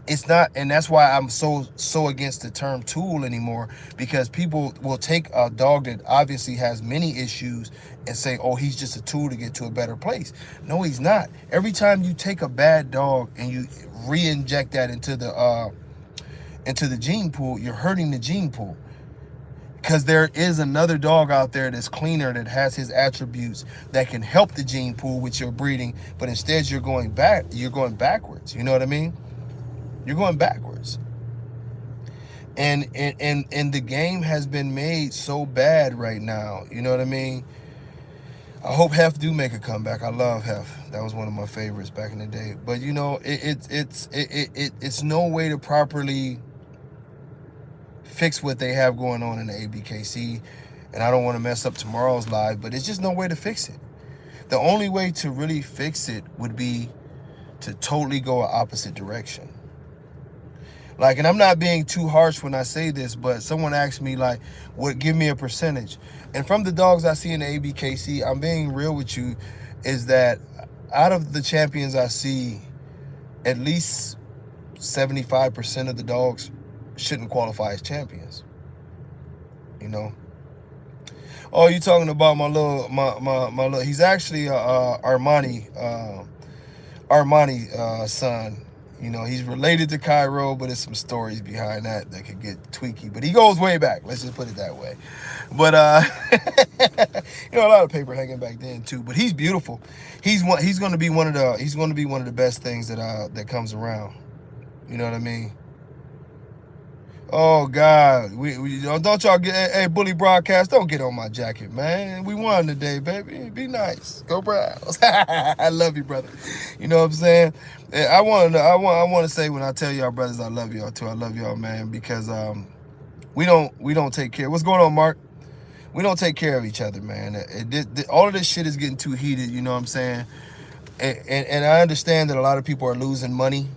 It's not, and that's why I'm so against the term tool anymore, because people will take a dog that obviously has many issues and say, oh, he's just a tool to get to a better place. No, he's not. Every time you take a bad dog and you re-inject that into the gene pool, you're hurting the gene pool. Because there is another dog out there that's cleaner, that has his attributes, that can help the gene pool with your breeding, but instead you're going backwards. You know what I mean? You're going backwards. And the game has been made so bad right now. You know what I mean? I hope Hef do make a comeback. I love Hef. That was one of my favorites back in the day. But you know, it's no way to properly fix what they have going on in the ABKC. And I don't want to mess up tomorrow's live, but it's just no way to fix it. The only way to really fix it would be to totally go an opposite direction. Like, and I'm not being too harsh when I say this, but someone asked me, like, what, give me a percentage. And from the dogs I see in the ABKC, I'm being real with you, is that out of the champions I see, at least 75% of the dogs shouldn't qualify as champions. You know? Oh, you talking about my little? He's actually Armani son. You know, he's related to Cairo, but there's some stories behind that could get tweaky. But he goes way back. Let's just put it that way. But you know, a lot of paper hanging back then too. But he's beautiful. He's going to be one of the best things that comes around. You know what I mean? Oh God, we don't y'all get hey bully broadcast. Don't get on my jacket, man. We won today, baby. Be nice. Go Browns. I love you, brother. You know what I'm saying? I want to say when I tell y'all brothers, I love y'all too. I love y'all, man, because we don't take care. What's going on, Mark? We don't take care of each other, man. All of this shit is getting too heated. You know what I'm saying? And I understand that a lot of people are losing money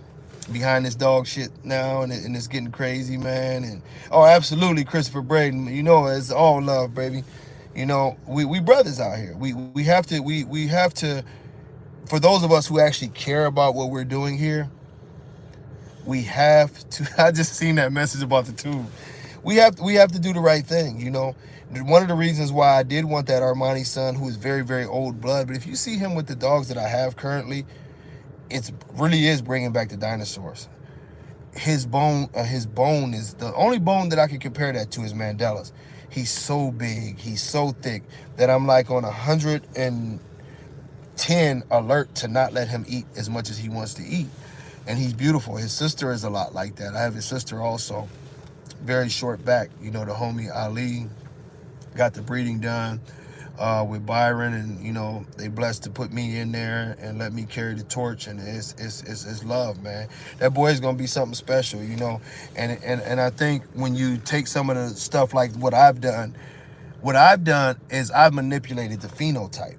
behind this dog shit now, and it's getting crazy, man. And oh, absolutely, Christopher Braden. You know, it's all love, baby. You know, we brothers out here. We have to. For those of us who actually care about what we're doing here, we have to. I just seen that message about the tube. We have to do the right thing. You know, one of the reasons why I did want that Armani son, who is very very old blood, but if you see him with the dogs that I have currently, it really is bringing back the dinosaurs. His bone is the only bone that I can compare that to is Mandela's. He's so big, he's so thick that I'm like on 110 alert to not let him eat as much as he wants to eat. And he's beautiful. His sister is a lot like that. I have his sister also, very short back. You know, the homie Ali got the breeding done with Byron, and you know, they blessed to put me in there and let me carry the torch, and it's love, man. That boy is gonna be something special, you know. And I think when you take some of the stuff like what I've done is I've manipulated the phenotype.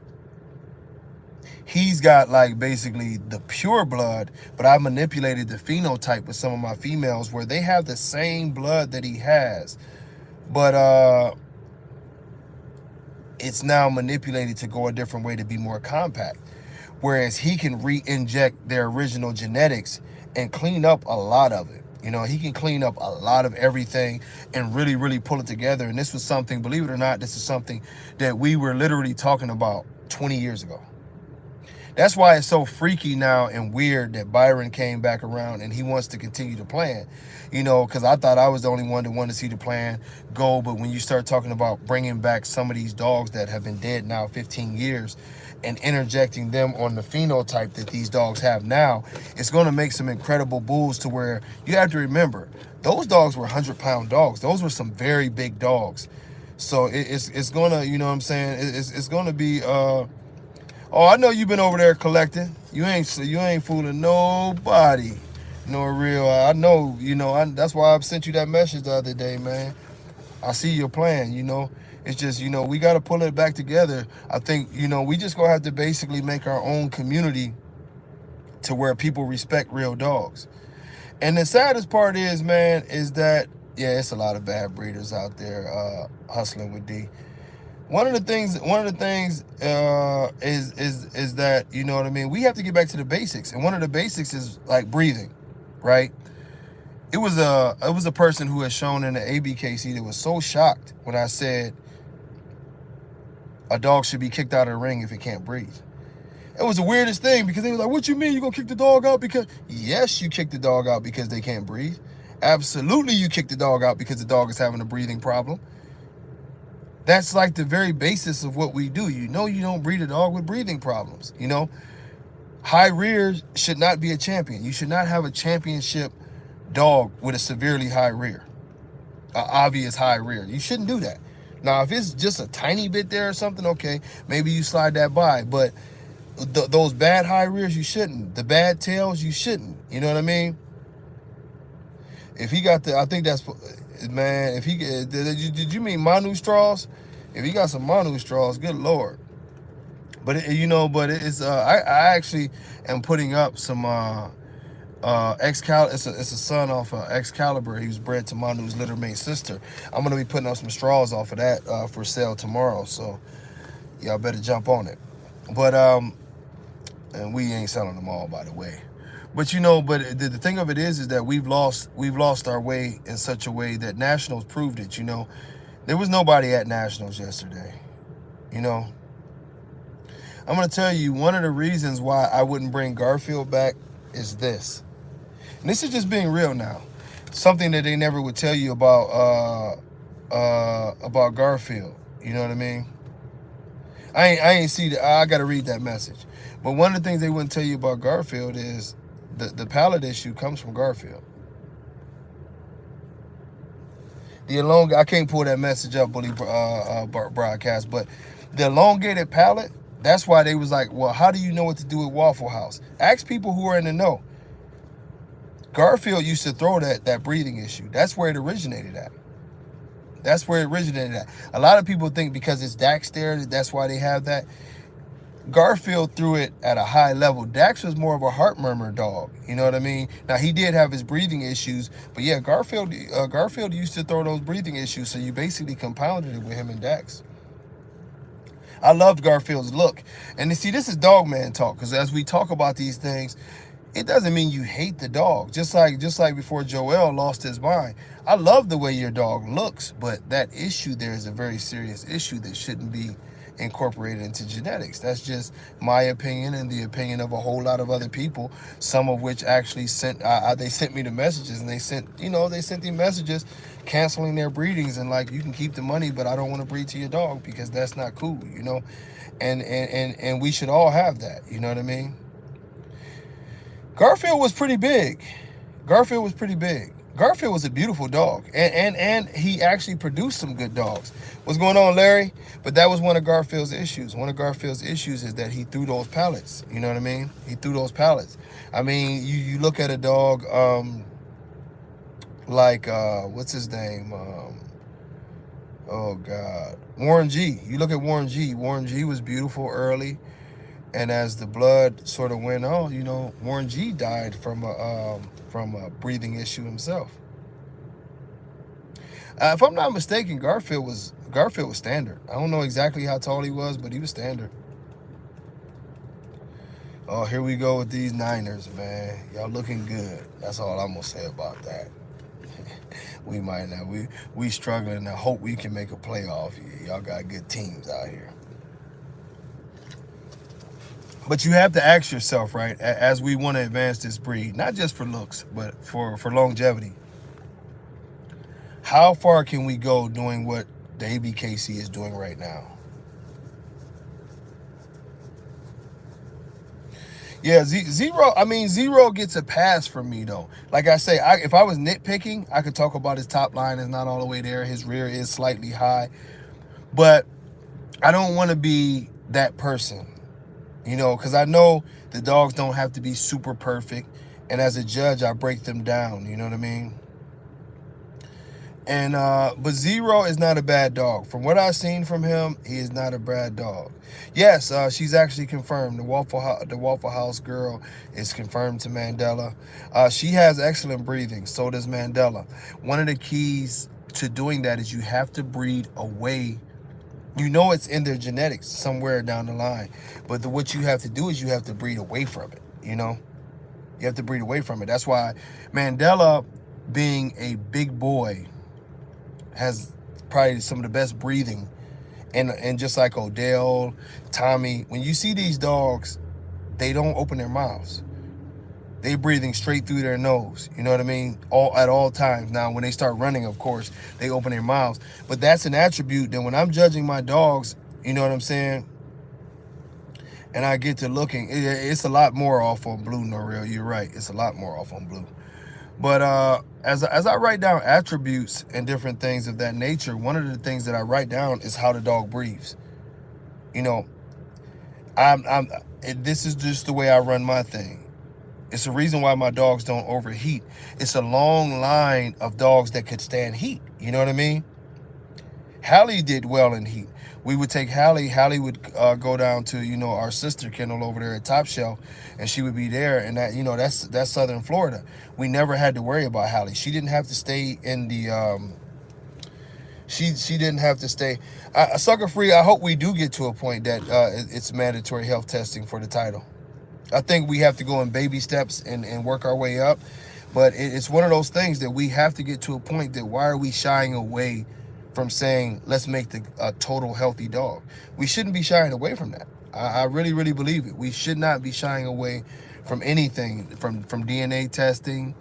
He's got like basically the pure blood, but I manipulated the phenotype with some of my females where they have the same blood that he has, but it's now manipulated to go a different way to be more compact. Whereas he can re-inject their original genetics and clean up a lot of it. You know, he can clean up a lot of everything and really, really pull it together. And this was something, believe it or not, this is something that we were literally talking about 20 years ago. That's why it's so freaky now and weird that Byron came back around and he wants to continue the plan. You know, because I thought I was the only one that wanted to see the plan go. But when you start talking about bringing back some of these dogs that have been dead now 15 years and interjecting them on the phenotype that these dogs have now, it's going to make some incredible bulls to where you have to remember, those dogs were 100-pound dogs. Those were some very big dogs. So it's going to, you know what I'm saying, it's going to be... Oh, I know you've been over there collecting. You ain't fooling nobody. No real. I know. You know. That's why I sent you that message the other day, man. I see your plan. You know. It's just, you know, we got to pull it back together. I think, you know, we just gonna have to basically make our own community to where people respect real dogs. And the saddest part is, man, is that yeah, it's a lot of bad breeders out there hustling with D. One of the things is that, you know what I mean, we have to get back to the basics, and one of the basics is like breathing, right? It was a person who had shown in the ABKC that was so shocked when I said a dog should be kicked out of the ring if it can't breathe. It was the weirdest thing because they were like, "What you mean you gonna kick the dog out?" Because yes, you kick the dog out because they can't breathe. Absolutely, you kick the dog out because the dog is having a breathing problem. That's like the very basis of what we do. You know, you don't breed a dog with breathing problems. You know, high rears should not be a champion. You should not have a championship dog with a severely high rear, an obvious high rear. You shouldn't do that. Now, if it's just a tiny bit there or something, okay, maybe you slide that by. But those bad high rears, you shouldn't. The bad tails, you shouldn't. You know what I mean? If he got the, I think that's, man, if he, did you mean Manu straws? If he got some Manu straws, good Lord. But, you know, but it's, I actually am putting up some, Excalibur, it's a son off of Excalibur. He was bred to Manu's littermate sister. I'm going to be putting up some straws off of that for sale tomorrow. So y'all better jump on it. But, and we ain't selling them all, by the way. But you know, but the thing of it is that we've lost our way in such a way that Nationals proved it. You know, there was nobody at Nationals yesterday. You know, I'm going to tell you one of the reasons why I wouldn't bring Garfield back is this. And this is just being real now. Something that they never would tell you about Garfield. You know what I mean? I ain't see that. I got to read that message. But one of the things they wouldn't tell you about Garfield is the palate issue comes from Garfield. I can't pull that message up, Bully broadcast, but the elongated palate, that's why they was like, well, how do you know what to do with Waffle House? Ask people who are in the know. Garfield used to throw that breathing issue. That's where it originated at. That's where it originated at. A lot of people think because it's Dax there, that's why they have that. Garfield threw it at a high level. Dax was more of a heart murmur dog. You know what I mean? Now, he did have his breathing issues, but yeah, Garfield used to throw those breathing issues, so you basically compounded it with him and Dax. I loved Garfield's look. And you see, this is dog man talk, because as we talk about these things, it doesn't mean you hate the dog. Just like before Joel lost his mind. I love the way your dog looks, but that issue there is a very serious issue that shouldn't be incorporated into genetics. That's just my opinion and the opinion of a whole lot of other people, some of which actually sent they sent me the messages, and they sent the messages canceling their breedings and like, you can keep the money, but I don't want to breed to your dog because that's not cool, you know. And we should all have that, you know what I mean? Garfield was pretty big. Garfield was a beautiful dog, and he actually produced some good dogs. What's going on, Larry? But that was one of Garfield's issues. One of Garfield's issues is that he threw those pallets. You know what I mean? He threw those pallets. I mean, you look at a dog like what's his name? Oh God, Warren G. You look at Warren G. Warren G was beautiful early. And as the blood sort of went on, you know, Warren G died from a breathing issue himself. If I'm not mistaken, Garfield was standard. I don't know exactly how tall he was, but he was standard. Oh, here we go with these Niners, man. Y'all looking good. That's all I'm gonna say about that. We might not. We struggling. I hope we can make a playoff here. Y'all got good teams out here. But you have to ask yourself, right, as we want to advance this breed, not just for looks, but for longevity. How far can we go doing what the ABKC is doing right now? Yeah, Zero gets a pass from me, though. Like I say, if I was nitpicking, I could talk about his top line is not all the way there. His rear is slightly high. But I don't want to be that person. You know, because I know the dogs don't have to be super perfect. And as a judge, I break them down. You know what I mean? And but Zero is not a bad dog. From what I've seen from him, he is not a bad dog. Yes, she's actually confirmed. The Waffle House girl is confirmed to Mandela. She has excellent breathing. So does Mandela. One of the keys to doing that is you have to breed away. You know it's in their genetics somewhere down the line. But what you have to do is you have to breed away from it, you know? You have to breed away from it. That's why Mandela, being a big boy, has probably some of the best breathing. And just like Odell, Tommy, when you see these dogs, they don't open their mouths. They breathing straight through their nose. You know what I mean? At all times. Now, when they start running, of course, they open their mouths. But that's an attribute that when I'm judging my dogs, you know what I'm saying? And I get to looking, it's a lot more off on Blue, Norreal. You're right. It's a lot more off on Blue. But as I write down attributes and different things of that nature, one of the things that I write down is how the dog breathes. You know, this is just the way I run my thing. It's the reason why my dogs don't overheat. It's a long line of dogs that could stand heat. You know what I mean? Hallie did well in heat. We would take Hallie. Hallie would go down to, you know, our sister kennel over there at Top Shelf, and she would be there. And that, you know, that's Southern Florida. We never had to worry about Hallie. She didn't have to stay in the. She didn't have to stay. Sucker Free. I hope we do get to a point that it's mandatory health testing for the title. I think we have to go in baby steps and work our way up. But it's one of those things that we have to get to a point that why are we shying away from saying, let's make a total healthy dog. We shouldn't be shying away from that. I really, really believe it. We should not be shying away from anything, from DNA testing,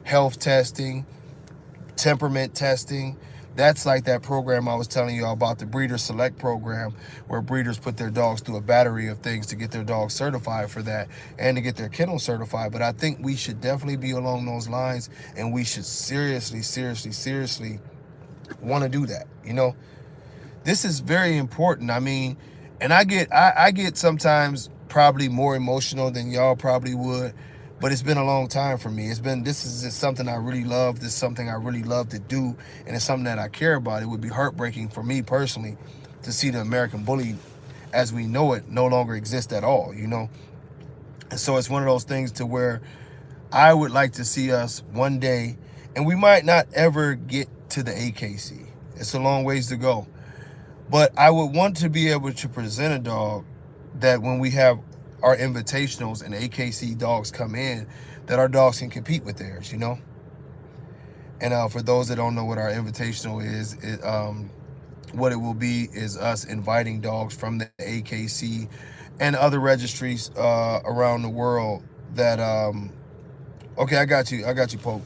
health testing, temperament testing. That's like that program I was telling you about, the Breeder Select program, where breeders put their dogs through a battery of things to get their dogs certified for that and to get their kennel certified. But I think we should definitely be along those lines, and we should seriously, seriously, seriously want to do that. You know, this is very important. I mean, and I get sometimes probably more emotional than y'all probably would, but it's been a long time for me. This is just something I really love. This is something I really love to do, and it's something that I care about. It would be heartbreaking for me personally to see the American bully as we know it no longer exist at all, you know? And so it's one of those things to where I would like to see us one day, and we might not ever get to the AKC. It's a long ways to go. But I would want to be able to present a dog that when we have our invitationals and AKC dogs come in, that our dogs can compete with theirs, you know? And for those that don't know what our invitational is, what it will be is us inviting dogs from the AKC and other registries around the world that, okay, I got you, Pope.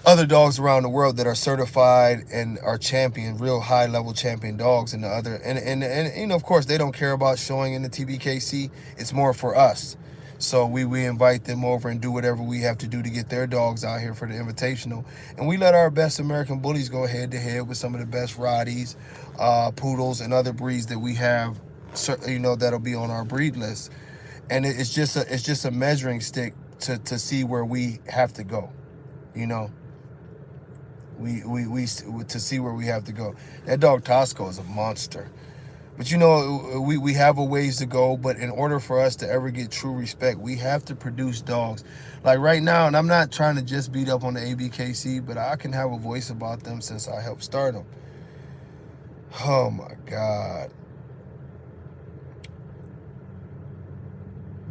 Other dogs around the world that are certified and are champion, real high level champion dogs, and the other, and you know, of course, they don't care about showing in the TBKC. It's more for us. So we invite them over and do whatever we have to do to get their dogs out here for the invitational, and we let our best American bullies go head to head with some of the best Rotties, poodles, and other breeds that we have, you know, that'll be on our breed list. And it's just a measuring stick to see where we have to go, you know. We to see where we have to go. That dog Tosco is a monster. But you know, we have a ways to go, but in order for us to ever get true respect, we have to produce dogs. Like right now, and I'm not trying to just beat up on the ABKC, but I can have a voice about them since I helped start them. Oh my God.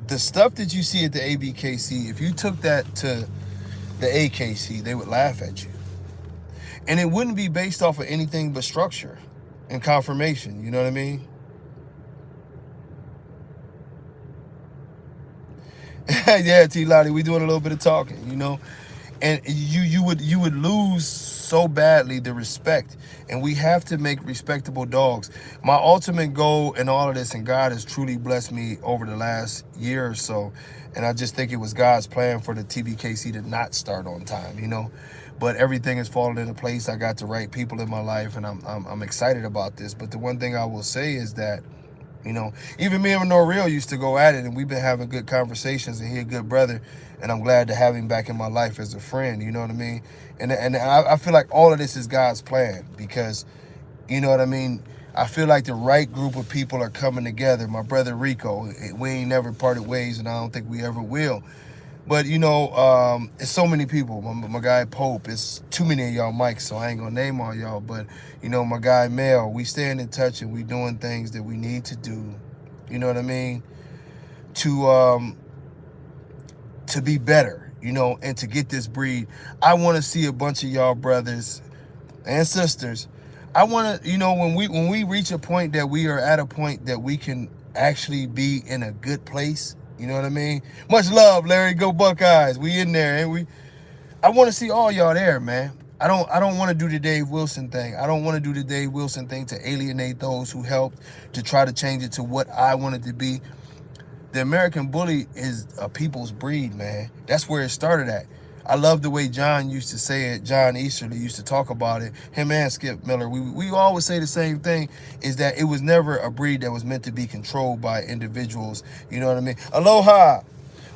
The stuff that you see at the ABKC, if you took that to the AKC, they would laugh at you. And it wouldn't be based off of anything but structure and confirmation. You know what I mean? Yeah, T. Lottie, we doing a little bit of talking, you know? And you would lose so badly the respect. And we have to make respectable dogs. My ultimate goal in all of this, and God has truly blessed me over the last year or so, and I just think it was God's plan for the TBKC to not start on time, you know? But everything is falling into place. I got the right people in my life, and I'm excited about this. But the one thing I will say is that, you know, even me and Norreal used to go at it, and we've been having good conversations, and he's a good brother, and I'm glad to have him back in my life as a friend, you know what I mean? And I feel like all of this is God's plan, because, you know what I mean, I feel like the right group of people are coming together. My brother Rico, we ain't never parted ways, and I don't think we ever will. But, you know, it's so many people. My guy Pope, it's too many of y'all mics, so I ain't going to name all y'all. But, you know, my guy Mel, we staying in touch, and we doing things that we need to do, you know what I mean, to be better, you know, and to get this breed. I want to see a bunch of y'all brothers and sisters. I want to, you know, when we reach a point that we are at a point that we can actually be in a good place, you know what I mean? Much love, Larry. Go Buckeyes. We in there, ain't we? I want to see all y'all there, man. I don't want to do the Dave Wilson thing. I don't want to do the Dave Wilson thing to alienate those who helped to try to change it to what I want it to be. The American bully is a people's breed, man. That's where it started at. I love the way John used to say it. John Easterly used to talk about it. Him and Skip Miller. We always say the same thing, is that it was never a breed that was meant to be controlled by individuals. You know what I mean? Aloha.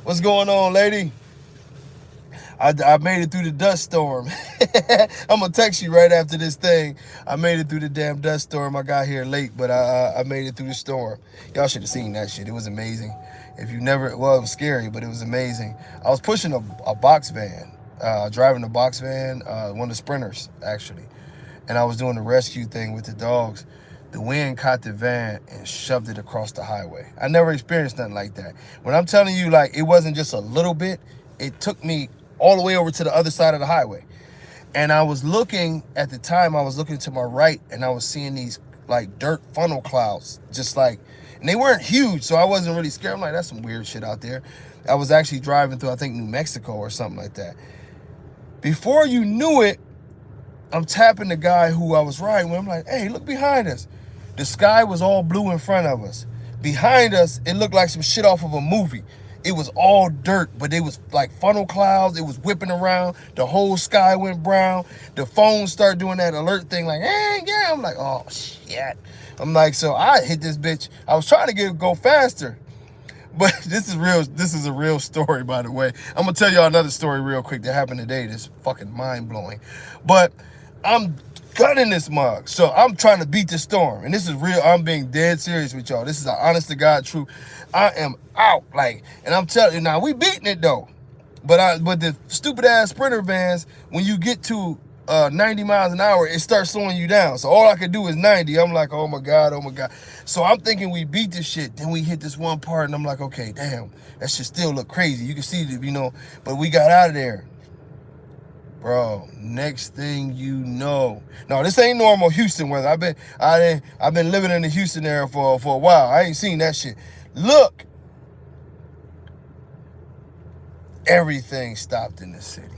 What's going on, lady? I made it through the dust storm. I'm going to text you right after this thing. I made it through the damn dust storm. I got here late, but I made it through the storm. Y'all should have seen that shit. It was amazing. If you never, well, it was scary, but it was amazing. I was pushing a box van, driving a box van, one of the Sprinters, actually. And I was doing the rescue thing with the dogs. The wind caught the van and shoved it across the highway. I never experienced nothing like that. When I'm telling you, like, it wasn't just a little bit, it took me all the way over to the other side of the highway. And I was looking, at the time, I was looking to my right, and I was seeing these like dirt funnel clouds, just like, and they weren't huge, so I wasn't really scared. I'm like, that's some weird shit out there. I was actually driving through, I think, New Mexico or something like that. Before you knew it, I'm tapping the guy who I was riding with. I'm like, hey, look behind us. The sky was all blue in front of us. Behind us, it looked like some shit off of a movie. It was all dirt, but it was like funnel clouds. It was whipping around. The whole sky went brown. The phone started doing that alert thing like, hey, yeah. I'm like, oh, shit. I'm like, so I hit this bitch. I was trying to get it go faster. But this is real. This is a real story, by the way. I'm going to tell y'all another story real quick that happened today that's fucking mind-blowing. But I'm gunning this mug. So I'm trying to beat the storm. And this is real. I'm being dead serious with y'all. This is an honest to God truth. I am out. Like, and I'm telling you now, we beating it though. But the stupid ass Sprinter vans, when you get to 90 miles an hour, it starts slowing you down. So all I could do is 90. I'm like, oh my God, oh my God. So I'm thinking we beat this shit. Then we hit this one part and I'm like, okay, damn, that shit still look crazy. You can see it, you know, but we got out of there. Bro, next thing you know, no, this ain't normal Houston weather. I've been living in the Houston area for a while. I ain't seen that shit. Look, everything stopped in the city.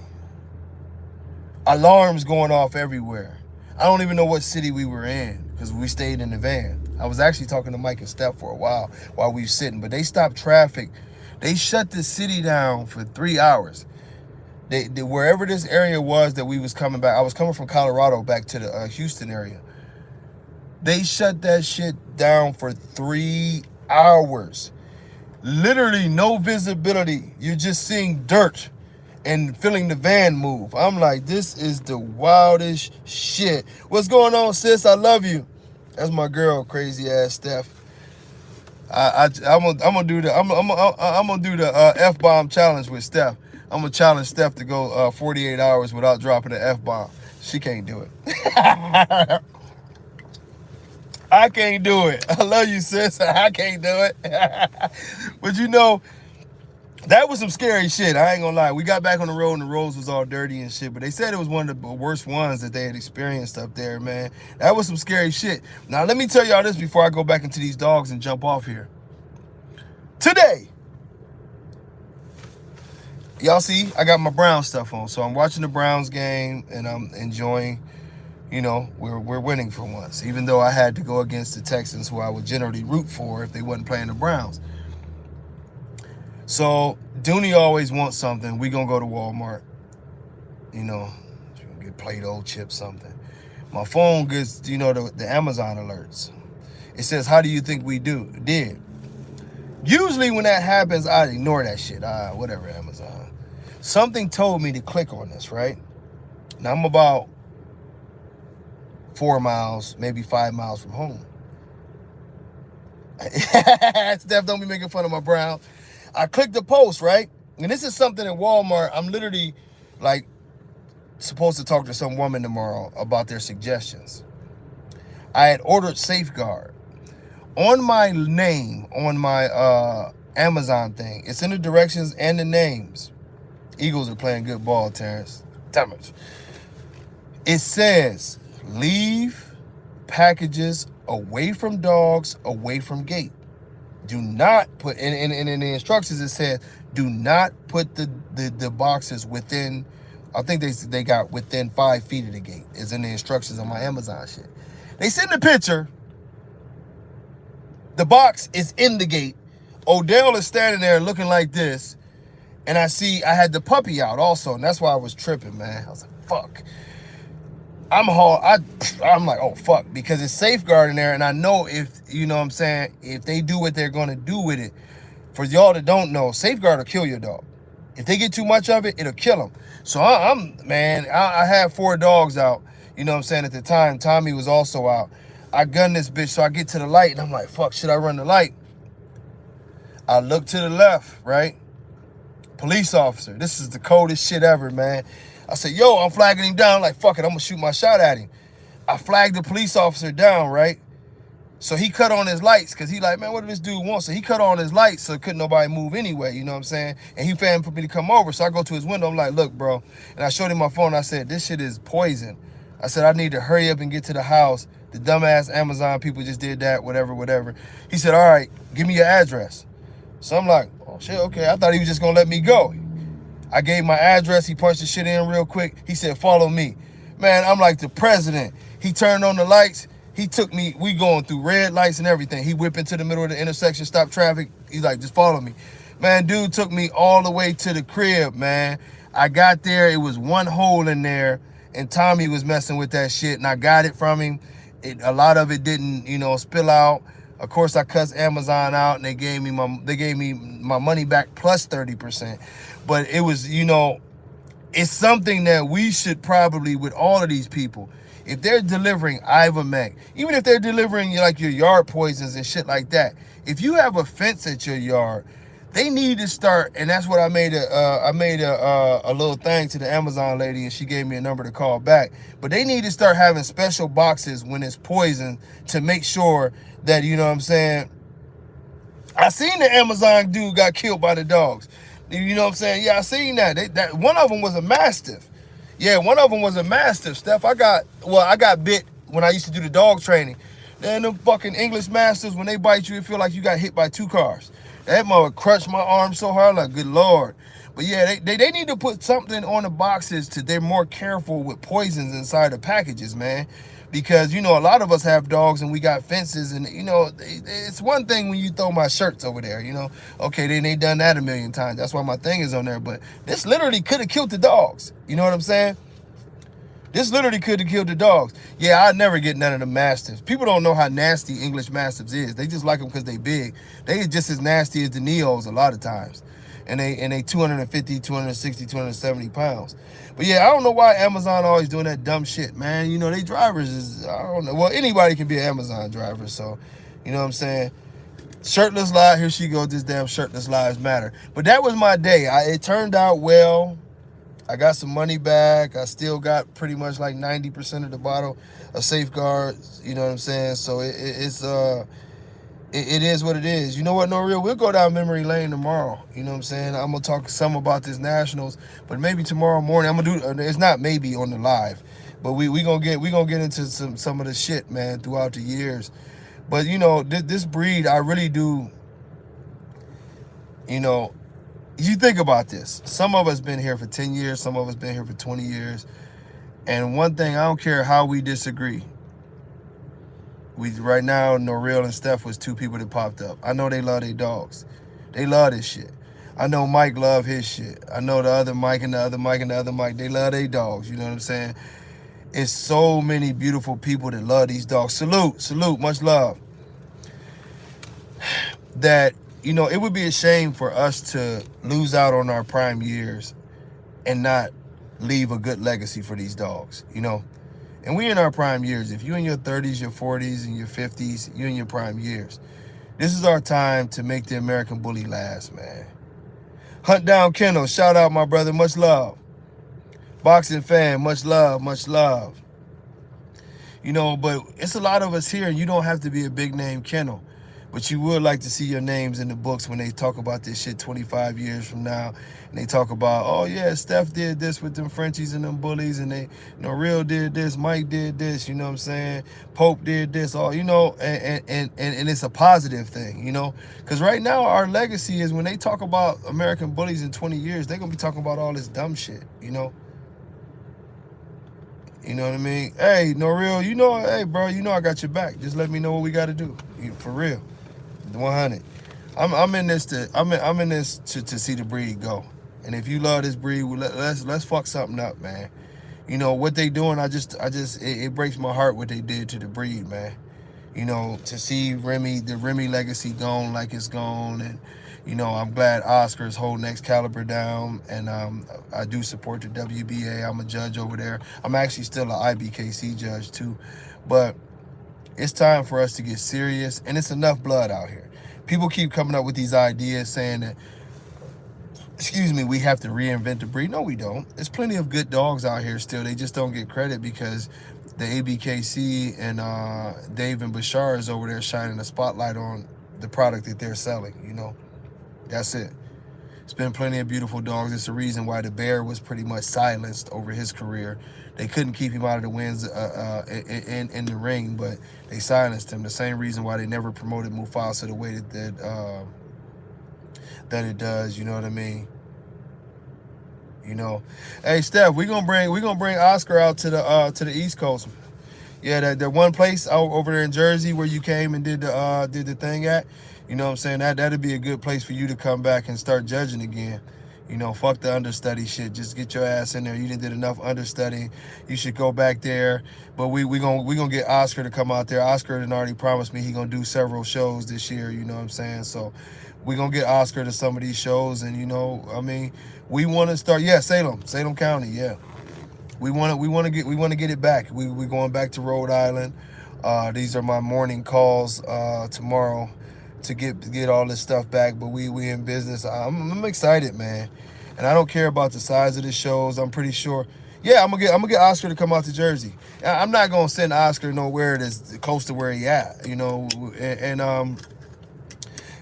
Alarms going off everywhere. I don't even know what city we were in because we stayed in the van. I was actually talking to Mike and Steph for a while we were sitting, but they stopped traffic. They shut the city down for 3 hours. They wherever this area was that we was coming back, I was coming from Colorado back to the Houston area. They shut that shit down for 3 hours. Literally no visibility. You're just seeing dirt and feeling the van move. I'm like, this is the wildest shit. What's going on, sis? I love you. That's my girl, crazy ass Steph. I'm gonna do the F-bomb challenge with Steph. I'm gonna challenge Steph to go 48 hours without dropping an F-bomb. She can't do it. I can't do it. I love you, sis. I can't do it. But you know, that was some scary shit. I ain't gonna lie. We got back on the road and the roads was all dirty and shit, but they said it was one of the worst ones that they had experienced up there, man. That was some scary shit. Now, let me tell y'all this before I go back into these dogs and jump off here. Today, y'all see, I got my Browns stuff on. So I'm watching the Browns game and I'm enjoying, you know, we're winning for once. Even though I had to go against the Texans, who I would generally root for if they wasn't playing the Browns. So Dooney always wants something. We gonna go to Walmart. You know, get Play-Doh, chips, something. My phone gets, you know, the Amazon alerts. It says, how do you think we did? Usually when that happens, I ignore that shit. Whatever, Amazon. Something told me to click on this, right? Now I'm about 4 miles, maybe 5 miles from home. Steph, don't be making fun of my brown. I clicked the post, right? And this is something at Walmart. I'm literally like supposed to talk to some woman tomorrow about their suggestions. I had ordered Safeguard. On my name, on my Amazon thing, it's in the directions and the names. Eagles are playing good ball, Terrence. Damn it. It says, leave packages away from dogs, away from gate. Do not put, in the instructions it says, do not put the boxes within, I think they got within 5 feet of the gate. It's in the instructions on my Amazon shit. They send the picture. The box is in the gate. Odell is standing there looking like this. And I had the puppy out also. And that's why I was tripping, man. I was like, fuck. I'm like, oh, fuck. Because it's Safeguard in there. And I know if, you know what I'm saying, if they do what they're going to do with it. For y'all that don't know, Safeguard will kill your dog. If they get too much of it, it'll kill them. So I had 4 dogs out. You know what I'm saying? At the time, Tommy was also out. I gunned this bitch, so I get to the light, and I'm like, fuck, should I run the light? I look to the left, right? Police officer. This is the coldest shit ever, man. I said, yo, I'm flagging him down. Like, fuck it, I'm going to shoot my shot at him. I flagged the police officer down, right? So he cut on his lights because he like, man, what did this dude want? So he cut on his lights so couldn't nobody move anyway, you know what I'm saying? And he fanned for me to come over. So I go to his window, I'm like, look, bro. And I showed him my phone. I said, this shit is poison. I said, I need to hurry up and get to the house. The dumbass Amazon people just did that, whatever, whatever. He said, all right, give me your address. So I'm like, oh shit, okay. I thought he was just gonna let me go. I gave my address. He punched the shit in real quick. He said, follow me. Man, I'm like the president. He turned on the lights. He took me, we going through red lights and everything. He whipped into the middle of the intersection, stopped traffic. He's like, just follow me. Man, dude took me all the way to the crib, man. I got there, it was one hole in there, and Tommy was messing with that shit, and I got it from him. A lot of it didn't, you know, spill out. Of course, I cussed Amazon out, and they gave me my money back plus 30%. But it was, you know, it's something that we should probably, with all of these people, if they're delivering Ivomec, even if they're delivering like your yard poisons and shit like that, if you have a fence at your yard, they need to start. And that's what I made a little thing to the Amazon lady, and she gave me a number to call back. But they need to start having special boxes when it's poison to make sure that, you know what I'm saying. I seen the Amazon dude got killed by the dogs. You know what I'm saying? Yeah, I seen that. That one of them was a Mastiff. Yeah, one of them was a Mastiff, Steph. I got bit when I used to do the dog training. Then them fucking English Mastiffs, when they bite you, it feel like you got hit by 2 cars. That mother crushed my arm so hard, like, good Lord. But yeah, they need to put something on the boxes to they're more careful with poisons inside the packages, man. Because, you know, a lot of us have dogs and we got fences, and, you know, it's one thing when you throw my shirts over there, you know. Okay, they done that a million times. That's why my thing is on there. But this literally could have killed the dogs. You know what I'm saying? This literally could have killed the dogs. Yeah, I'd never get none of the Mastiffs. People don't know how nasty English Mastiffs is. They just like them because they big. They just as nasty as the Neos a lot of times. And they 250, 260, 270 pounds. But yeah, I don't know why Amazon always doing that dumb shit, man. You know, they drivers is, I don't know. Well, anybody can be an Amazon driver, so, you know what I'm saying? Shirtless Live, here she goes, this damn Shirtless Lives Matter. But that was my day. It turned out well. I got some money back. I still got pretty much like 90% of the bottle of Safeguards, you know what I'm saying? So it is what it is. You know what, No Real? We'll go down memory lane tomorrow. You know what I'm saying? I'm going to talk some about this Nationals, but maybe tomorrow morning, I'm going to do, it's not maybe on the live, but we going to get into some of the shit, man, throughout the years. But, you know, this breed, I really do, you know, you think about this. Some of us been here for 10 years. Some of us been here for 20 years. And one thing, I don't care how we disagree. Right now, No Real and Steph was 2 people that popped up. I know they love their dogs. They love this shit. I know Mike love his shit. I know the other Mike and the other Mike and the other Mike, they love their dogs. You know what I'm saying? It's so many beautiful people that love these dogs. Salute, much love. That, you know, it would be a shame for us to lose out on our prime years and not leave a good legacy for these dogs, you know? And we in our prime years. If you in your 30s, your 40s, and your 50s, you in your prime years. This is our time to make the American Bully last, man. Hunt Down Kennel, shout out my brother, much love. Boxing fan, much love, much love. You know, but it's a lot of us here, and you don't have to be a big name kennel. But you would like to see your names in the books when they talk about this shit 25 years from now. And they talk about, oh yeah, Steph did this with them Frenchies and them bullies, and they, you know, Real did this, Mike did this, you know what I'm saying? Pope did this, all, you know, and it's a positive thing, you know? Because right now our legacy is when they talk about American bullies in 20 years, they're gonna be talking about all this dumb shit, you know? You know what I mean? Hey, No Real, you know, hey bro, you know I got your back. Just let me know what we gotta do. For real. 100. I'm in this to see the breed go. And if you love this breed, let's fuck something up, man. You know what they doing, it breaks my heart what they did to the breed, man. You know, to see the Remy legacy gone like it's gone, and you know, I'm glad Oscar's holding Excalibur down, and I do support the WBA. I'm a judge over there. I'm actually still an IBKC judge too, but it's time for us to get serious, and it's enough blood out here. People keep coming up with these ideas saying that, excuse me, we have to reinvent the breed. No, we don't. There's plenty of good dogs out here still. They just don't get credit because the ABKC and Dave and Bashar is over there shining a spotlight on the product that they're selling. You know, that's it. It's been plenty of beautiful dogs. It's the reason why the Bear was pretty much silenced over his career. They couldn't keep him out of the wins in the ring, but they silenced him. The same reason why they never promoted Mufasa the way that it does. You know what I mean? You know, hey Steph, we gonna bring Oscar out to the East Coast. Yeah, that one place over there in Jersey where you came and did the thing at. You know what I'm saying? That'd be a good place for you to come back and start judging again. You know, fuck the understudy shit. Just get your ass in there. You didn't did enough understudy. You should go back there. But we gonna get Oscar to come out there. Oscar had already promised me he gonna do several shows this year. You know what I'm saying? So we gonna get Oscar to some of these shows. And you know, I mean, we want to start. Yeah, Salem County. Yeah, we want to get it back. We going back to Rhode Island. These are my morning calls tomorrow to get all this stuff back, but we in business. I'm excited, man, and I don't care about the size of the shows. I'm pretty sure. Yeah, I'm gonna get Oscar to come out to Jersey. I'm not gonna send Oscar nowhere that's close to where he at, you know. And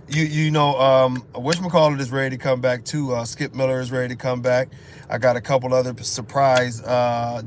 whatchamacallit is ready to come back too. Skip Miller is ready to come back. I got a couple other surprise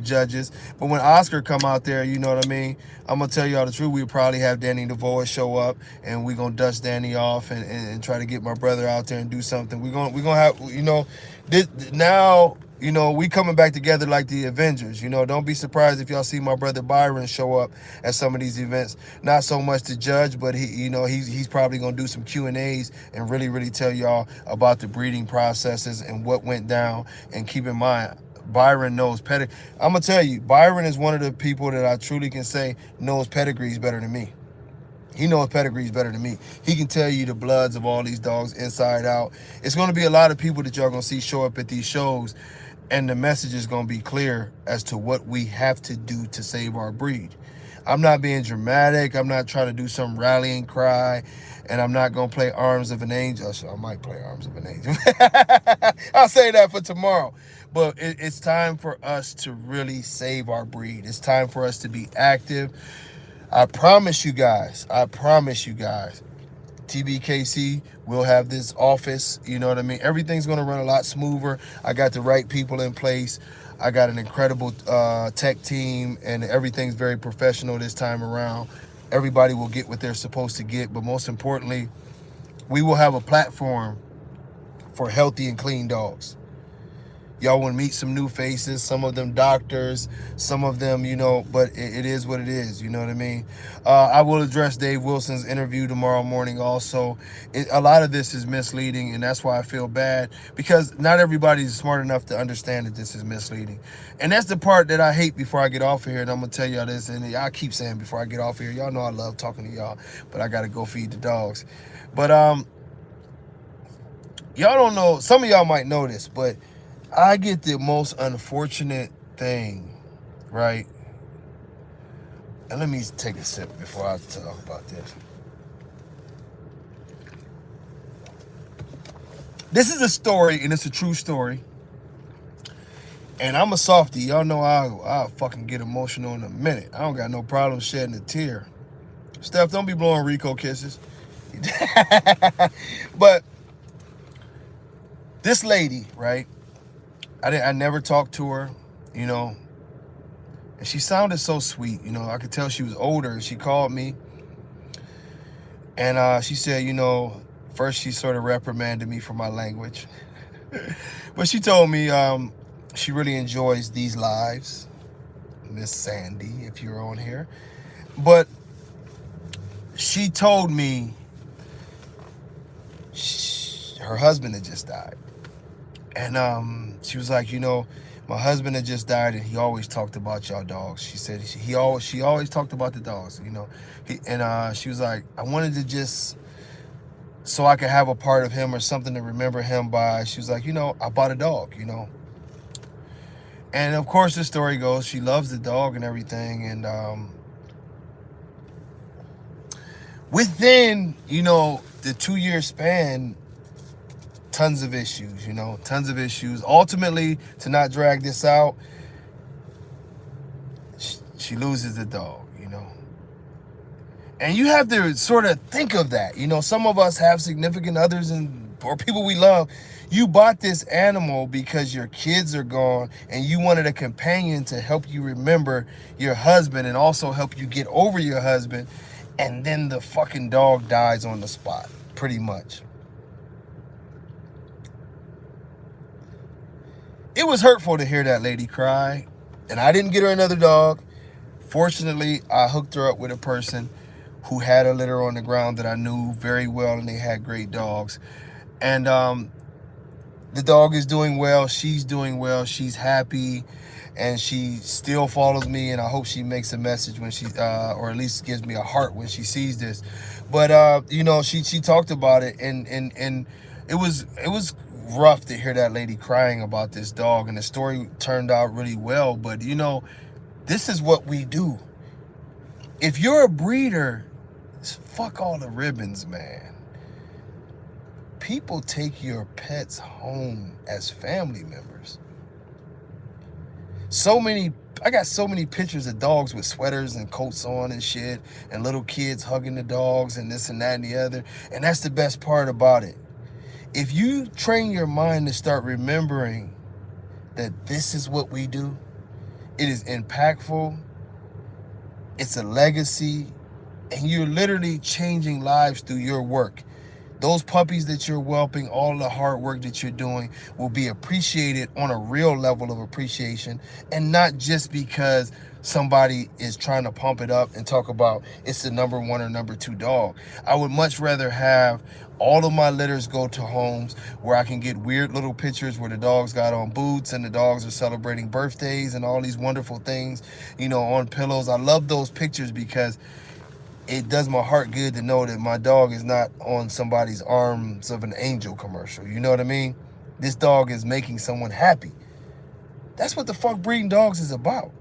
judges. But when Oscar come out there, you know what I mean? I'm going to tell y'all the truth. We'll probably have Danny DeVoy show up, and we're going to dust Danny off and try to get my brother out there and do something. We're gonna have, you know, this now, you know, we coming back together like the Avengers. You know, don't be surprised if y'all see my brother Byron show up at some of these events. Not so much to judge, but he's probably gonna do some Q&As and really tell y'all about the breeding processes and what went down. And keep in mind, Byron knows pedigree. I'm gonna tell you, Byron is one of the people that I truly can say knows pedigrees better than me. He knows pedigrees better than me. He can tell you the bloods of all these dogs inside out. It's going to be a lot of people that y'all going to see show up at these shows, and the message is going to be clear as to what we have to do to save our breed. I'm not being dramatic. I'm not trying to do some rallying cry, and I'm not going to play Arms of an Angel. I might play Arms of an Angel. I'll say that for tomorrow. But it's time for us to really save our breed. It's time for us to be active. I promise you guys, TBKC will have this office, you know what I mean? Everything's going to run a lot smoother. I got the right people in place. I got an incredible tech team, and everything's very professional this time around. Everybody will get what they're supposed to get, but most importantly, we will have a platform for healthy and clean dogs. Y'all want to meet some new faces, some of them doctors, some of them, you know, but it is what it is, you know what I mean? I will address Dave Wilson's interview tomorrow morning also. A lot of this is misleading, and that's why I feel bad, because not everybody's smart enough to understand that this is misleading. And that's the part that I hate before I get off of here, and I'm going to tell y'all this, and I keep saying before I get off here, y'all know I love talking to y'all, but I got to go feed the dogs. But y'all don't know, some of y'all might know this, but I get the most unfortunate thing, right? And let me take a sip before I talk about this. This is a story, and it's a true story. And I'm a softie. Y'all know I'll fucking get emotional in a minute. I don't got no problem shedding a tear. Steph, don't be blowing Rico kisses. But this lady, right? I never talked to her, you know, and she sounded so sweet, you know. I could tell she was older. She called me, and she said, you know, first she sort of reprimanded me for my language, but she told me she really enjoys these lives, Miss Sandy, if you're on here. But she told me her husband had just died. And she was like, you know, my husband had just died, and he always talked about y'all dogs. She said she always talked about the dogs, you know. She was like, I wanted to just, so I could have a part of him or something to remember him by. She was like, you know, I bought a dog, you know. And of course, the story goes, she loves the dog and everything. And within, you know, the 2-year span, tons of issues, you know, tons of issues. Ultimately, to not drag this out, she loses the dog, you know. And you have to sort of think of that. You know, some of us have significant others or people we love. You bought this animal because your kids are gone and you wanted a companion to help you remember your husband and also help you get over your husband. And then the fucking dog dies on the spot, pretty much. It was hurtful to hear that lady cry. And I didn't get her another dog. Fortunately, I hooked her up with a person who had a litter on the ground that I knew very well, and they had great dogs. And the dog is doing well. She's doing well. She's happy, and she still follows me. And I hope she makes a message when she, or at least gives me a heart when she sees this. But you know, she talked about it, and it was rough to hear that lady crying about this dog. And the story turned out really well. But you know, this is what we do. If you're a breeder, fuck all the ribbons, man. People take your pets home as family members. I got so many pictures of dogs with sweaters and coats on and shit, and little kids hugging the dogs and this and that and the other. And that's the best part about it. If you train your mind to start remembering that this is what we do, it is impactful, it's a legacy, and you're literally changing lives through your work. Those puppies that you're whelping, all the hard work that you're doing will be appreciated on a real level of appreciation, and not just because somebody is trying to pump it up and talk about it's the number 1 or number 2 dog. I would much rather have all of my litters go to homes where I can get weird little pictures where the dogs got on boots and the dogs are celebrating birthdays and all these wonderful things, you know, on pillows. I love those pictures because it does my heart good to know that my dog is not on somebody's Arms of an Angel commercial. You know what I mean? This dog is making someone happy. That's what the fuck breeding dogs is about.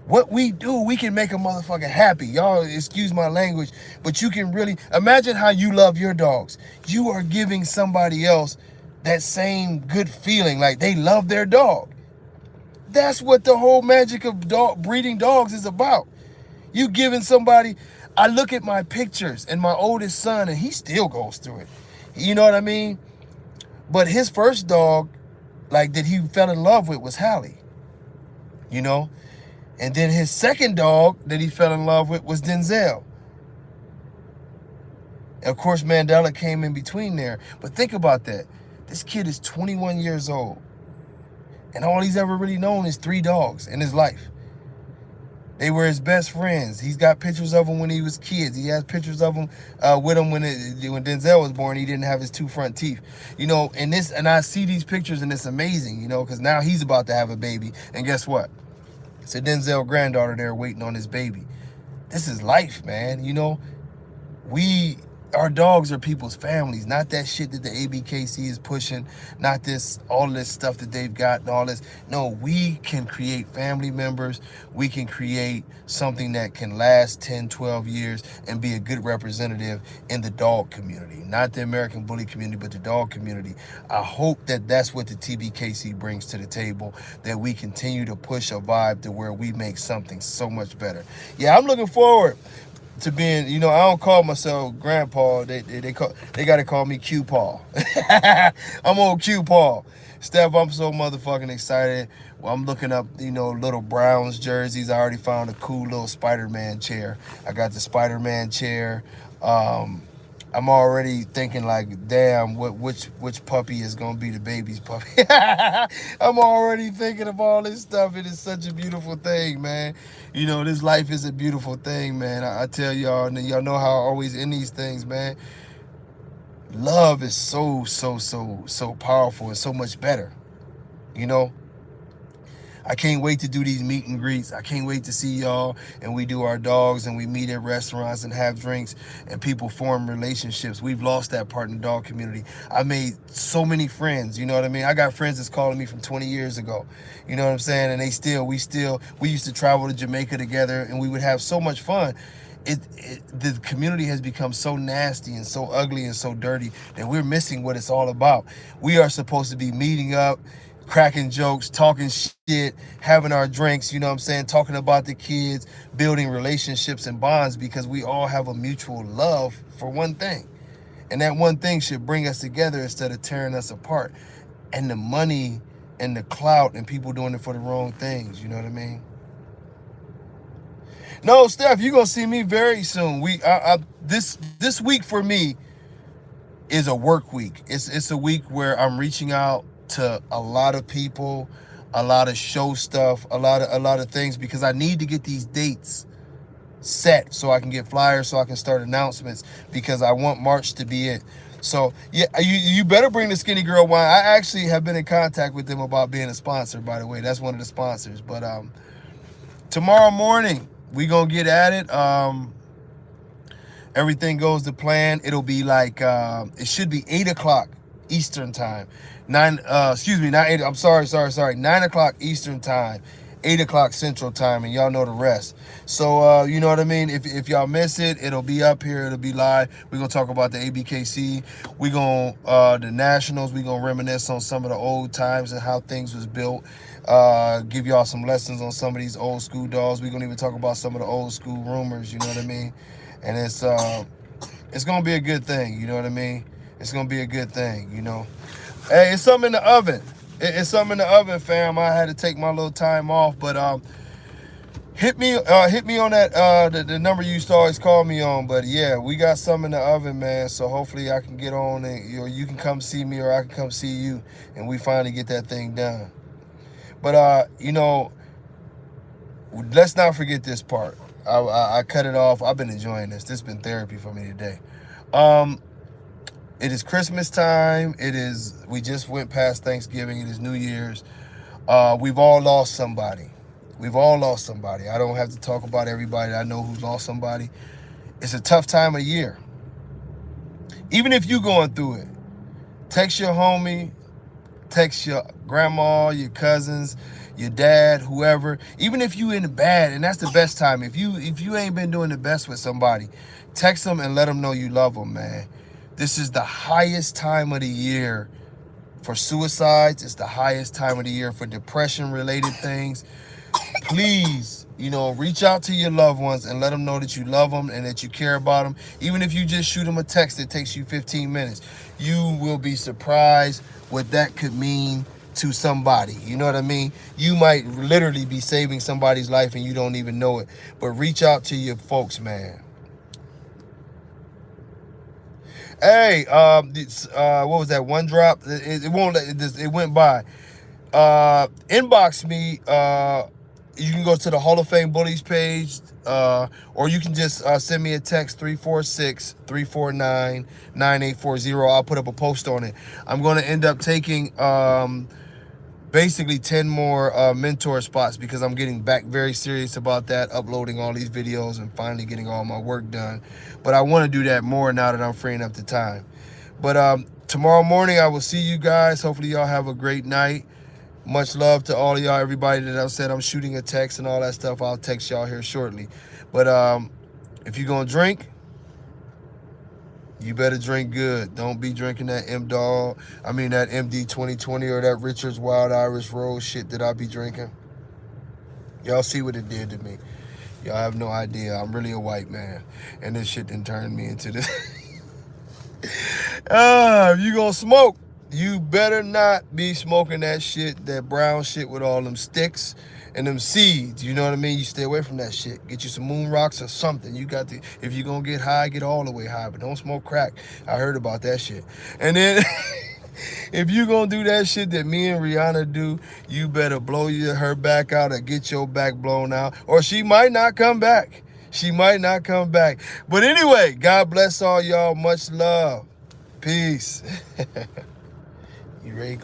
What we do, we can make a motherfucker happy. Y'all, excuse my language, but you can really imagine how you love your dogs. You are giving somebody else that same good feeling, like they love their dog. That's what the whole magic of breeding dogs is about. You giving somebody, I look at my pictures and my oldest son, and he still goes through it. You know what I mean? But his first dog, like, that he fell in love with was Hallie. You know? And then his second dog that he fell in love with was Denzel. And of course, Mandela came in between there. But think about that. This kid is 21 years old. And all he's ever really known is 3 dogs in his life. They were his best friends. He's got pictures of them when he was kids. He has pictures of them with him when Denzel was born. He didn't have his 2 front teeth. You know, and I see these pictures and it's amazing, you know, because now he's about to have a baby. And guess what? It's a Denzel granddaughter there waiting on his baby. This is life, man. You know, our dogs are people's families, not that shit that the ABKC is pushing, not all this stuff that they've got and all this. No, we can create family members. We can create something that can last 10, 12 years and be a good representative in the dog community, not the American bully community, but the dog community. I hope that that's what the TBKC brings to the table, that we continue to push a vibe to where we make something so much better. Yeah, I'm looking forward to being, you know, I don't call myself Grandpa. They got to call me Q-Paw. I'm on Q-Paw. Steph, I'm so motherfucking excited. Well, I'm looking up, you know, little Browns jerseys. I already found a cool little Spider-Man chair. I got the Spider-Man chair. I'm already thinking like, damn, which puppy is gonna be the baby's puppy? I'm already thinking of all this stuff. It is such a beautiful thing, man. You know, this life is a beautiful thing, man. I tell y'all, and y'all know how I always end these things, man. Love is so powerful and so much better, you know. I can't wait to do these meet and greets. I can't wait to see y'all and we do our dogs and we meet at restaurants and have drinks and people form relationships. We've lost that part in the dog community. I made so many friends, you know what I mean? I got friends that's calling me from 20 years ago, you know what I'm saying? And we used to travel to Jamaica together and we would have so much fun. The community has become so nasty and so ugly and so dirty that we're missing what it's all about. We are supposed to be meeting up, cracking jokes, talking shit, having our drinks, you know what I'm saying, talking about the kids, building relationships and bonds, because we all have a mutual love for one thing. And that one thing should bring us together instead of tearing us apart. And the money and the clout and people doing it for the wrong things, you know what I mean? No, Steph, you're gonna see me very soon. This week for me is a work week. It's a week where I'm reaching out to a lot of people, a lot of show stuff, a lot of things, because I need to get these dates set so I can get flyers, so I can start announcements, because I want March to be it. So yeah, you better bring the Skinny Girl wine. I actually have been in contact with them about being a sponsor, by the way. That's one of the sponsors. But tomorrow morning we gonna get at it. Everything goes to plan. It'll be like it should be 8 o'clock Eastern time. Not 8. I'm sorry. 9 o'clock Eastern time, 8 o'clock Central time, and y'all know the rest. So you know what I mean. If y'all miss it, it'll be up here. It'll be live. We're gonna talk about the ABKC. We gonna the Nationals. We gonna reminisce on some of the old times and how things was built. Give y'all some lessons on some of these old school dolls. We're gonna even talk about some of the old school rumors. You know what I mean. And it's gonna be a good thing, you know what I mean? It's gonna be a good thing, you know. Hey, it's something in the oven. It's something in the oven, fam. I had to take my little time off, but hit me on that the number you used to always call me on. But yeah, we got something in the oven, man. So hopefully I can get on and you can come see me, or I can come see you, and we finally get that thing done. But you know, let's not forget this part. I cut it off. I've been enjoying this. This has been therapy for me today. It is Christmas time. We just went past Thanksgiving. It is New Year's. We've all lost somebody. We've all lost somebody. I don't have to talk about everybody I know who's lost somebody. It's a tough time of year. Even if you're going through it, text your homie, text your grandma, your cousins, your dad, whoever. Even if you in the bad, and that's the best time. If you ain't been doing the best with somebody, text them and let them know you love them, man. This is the highest time of the year for suicides. It's the highest time of the year for depression-related things. Please, reach out to your loved ones and let them know that you love them and that you care about them. Even if you just shoot them a text that takes you 15 minutes, you will be surprised what that could mean to somebody. You know what I mean? You might literally be saving somebody's life and you don't even know it. But reach out to your folks, man. Hey, what was that one drop? It won't let it went by. Inbox me. You can go to the Hall of Fame Bullies page, or you can just send me a text, 346-349-9840. I'll put up a post on it. I'm going to end up taking basically 10 more mentor spots, because I'm getting back very serious about that, uploading all these videos and finally getting all my work done. But I want to do that more now that I'm freeing up the time. But tomorrow morning I will see you guys. Hopefully y'all have a great night. Much love to all of y'all, everybody that I've said I'm shooting a text and all that stuff. I'll text y'all here shortly. But if you're going to drink, you better drink good. Don't be drinking that that MD 2020 or that Richards Wild Irish Rose shit that I be drinking. Y'all see what it did to me. Y'all have no idea. I'm really a white man, and this shit done turned me into this. If you gonna smoke, you better not be smoking that shit, that brown shit with all them sticks and them seeds. You know what I mean? You stay away from that shit. Get you some moon rocks or something. You got to, if you're gonna get high, get all the way high, but don't smoke crack. I heard about that shit. And then if you gonna do that shit that me and Rihanna do, you better blow her back out or get your back blown out, or she might not come back. She might not come back. But anyway, God bless all y'all. Much love. Peace. You ready to go?